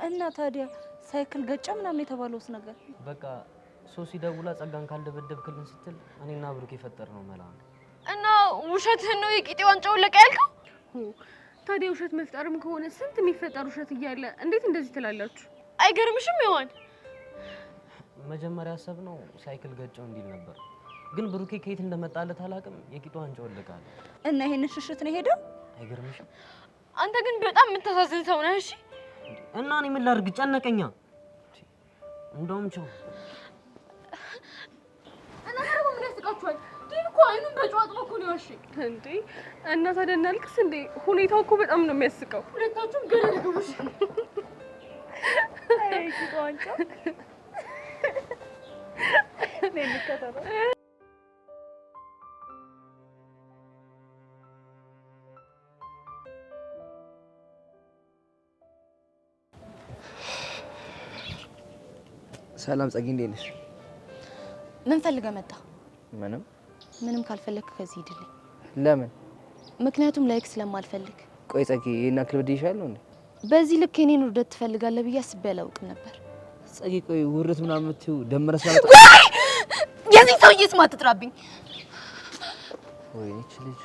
እና ታዲያ ሳይክል ገጨ ምናምን የተባለውስ ነገር? በቃ ሶሲ ደውላ ጸጋን ካልደበደብክልን ስትል እኔና ብሩክ የፈጠርነው መላ ነው። እና ውሸትህን ነው የቂጤ ዋንጫ ወለቀ ያልከው? ታዲያ ውሸት መፍጠርም ከሆነ ስንት የሚፈጠር ውሸት እያለ እንዴት እንደዚህ ትላላችሁ? አይገርምሽም? ይሆን መጀመሪያ ያሰብነው ሳይክል ገጨው እንዲል ነበር፣ ግን ብሩኬ ከየት እንደመጣለት አላውቅም። የቂጣ ዋንጫ ወለቃለ። እና ይሄን ሽሽት ነው ሄደው? አይገርምሽም? አንተ ግን በጣም የምታሳዝን ሰው ነህ። እሺ እና እኔ ምን ላድርግ? ጨነቀኛ። እንደውም ቻው። እና ታዲያ ምን ያስቃችኋል? ዲብ እኮ አይኑን በጨዋታ እኮ ነው ያልሽኝ እንዴ። እና ታዲያ እናልቅስ እንዴ? ሁኔታው እኮ በጣም ነው የሚያስቀው። ሁለታችሁም ገረድ ግቡሽ። አይ ቂጣ ዋንጫ ነኝ ልከተለው። ሰላም ጸጊ፣ እንዴት ነሽ? ምን ፈልገህ መጣ? ምንም ካልፈለክ ከዚህ ሂድልኝ። ለምን? ምክንያቱም ላይክ ስለማልፈልግ። ቆይ ጸጊ፣ ይሄን አክል በድዬሻለሁ እንዴ? በዚህ ልክ የኔን ውርደት ትፈልጋለህ ብዬ አስቤ አላውቅም ነበር። ጸጊ፣ ቆይ ውርደት ምናምን የምትይው ደመረ ስላመጣ የዚህ ሰውዬ ስም አትጥራብኝ። ወይኔ እቺ ልጅ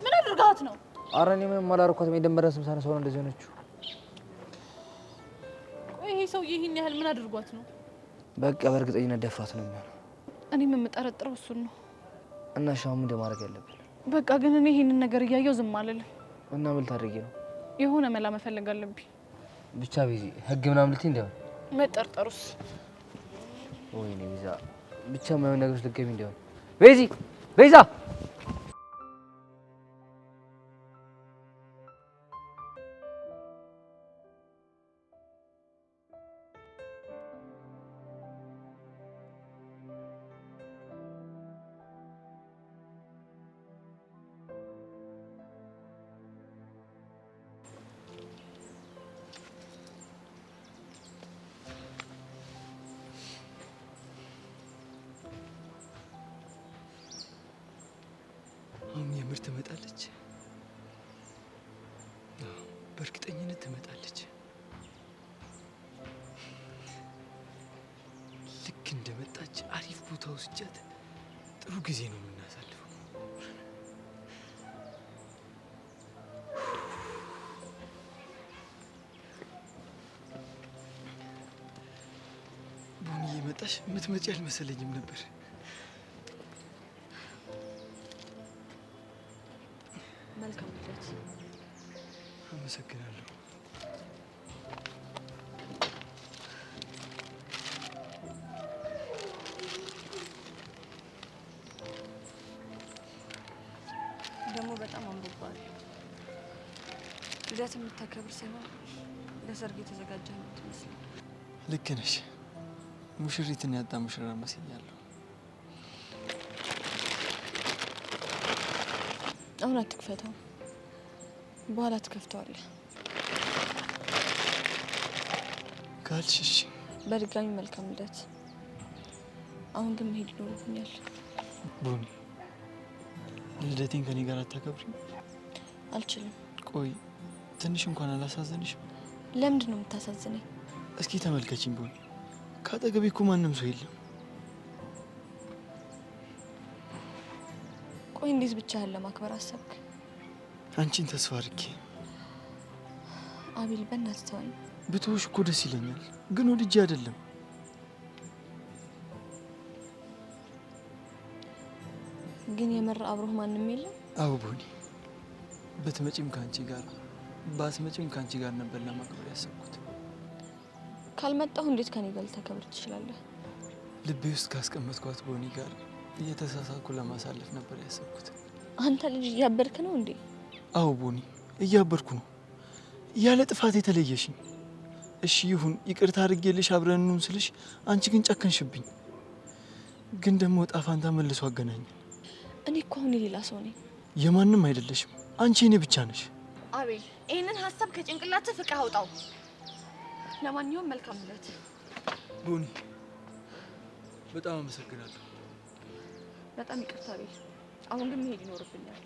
ምን አድርጋት ነው? ኧረ እኔ ምንም አላደረኳትም። የደመረ ስም ሳነሳው ነው እንደዚህ ሆነችው። ቆይ ይሄ ሰውዬ ይሄን ያህል ምን አድርጓት ነው? በቃ በእርግጠኝነት ደፍራት ነው የሚሆነው። እኔም የምጠረጥረው እሱን ነው። እና ሻው ምን ማድረግ ያለብን? በቃ ግን እኔ ይሄንን ነገር እያየው ዝም አልልም። እና ምን ታደርጊ ነው? የሆነ መላ መፈለግ አለብኝ። ብቻ ቤዚ ህግ ምናምን ልትይ እንደው መጠርጠሩስ? ወይኔ ቤዛ፣ ብቻ ማየው ነገሮች ልትገቢ እንደው ቤዚ፣ ቤዛ አሁን የምር ትመጣለች። በእርግጠኝነት ትመጣለች። ልክ እንደመጣች አሪፍ ቦታ ወስጃት ጥሩ ጊዜ ነው የምናሳልፈው። ቡኒ እየመጣሽ የምትመጪ አልመሰለኝም ነበር። መልካም ልደት። አመሰግናለሁ። ደግሞ በጣም አምሮባል። ልደት የምታከብር ሳይሆን ለሰርግ የተዘጋጀ ነው የምትመስለው። ልክ ነሽ። ሙሽሪትን ያጣ ሙሽራ መስያለሁ። አሁን አትክፈተው፣ በኋላ ትከፍተዋለህ። ካልሽሽ በድጋሚ መልካም ልደት። አሁን ግን መሄድ ይኖርብኛል። ቡኒ፣ ልደቴን ከኔ ጋር አታከብሪም? አልችልም። ቆይ ትንሽ እንኳን አላሳዘንሽም? ለምንድን ነው የምታሳዝነኝ? እስኪ ተመልከችኝ ቡኒ፣ ከአጠገቤ እኮ ማንም ሰው የለም። ቆይ እንዴት ብቻህን ለማክበር አሰብክ? አንቺን ተስፋ አድርጌ። አቤል በእናትህ ተወኝ። ብትወሽ እኮ ደስ ይለኛል፣ ግን ወድጄ አይደለም። ግን የምር አብሮህ ማንም የለም? አዎ ቦኒ፣ ብትመጪም ከአንቺ ጋር ባትመጪም ከአንቺ ጋር ነበር ለማክበር ያሰብኩት። ካልመጣሁ እንዴት ከኔ ጋር ልታከብር ትችላለህ? ልቤ ውስጥ ካስቀመጥኳት ቦኒ ጋር እየተሳሳኩ ለማሳለፍ ነበር ያሰብኩት። አንተ ልጅ እያበድክ ነው እንዴ? አዎ ቦኒ፣ እያበድኩ ነው። ያለ ጥፋት የተለየሽኝ። እሺ ይሁን፣ ይቅርታ አድርጌልሽ አብረን እንሁን ስልሽ አንቺ ግን ጨከንሽብኝ። ግን ደግሞ ዕጣ ፋንታ መልሶ አገናኘን። እኔ እኮ አሁን የሌላ ሰው ነኝ። የማንም አይደለሽም። አንቺ እኔ ብቻ ነሽ። አቤል ይህንን ሀሳብ ከጭንቅላትህ ፍቅህ አውጣው። ለማንኛውም መልካም ዕለት። ቦኒ በጣም አመሰግናለሁ። በጣም ይቅርታ አቤል። አሁን ግን መሄድ ይኖርብኛል።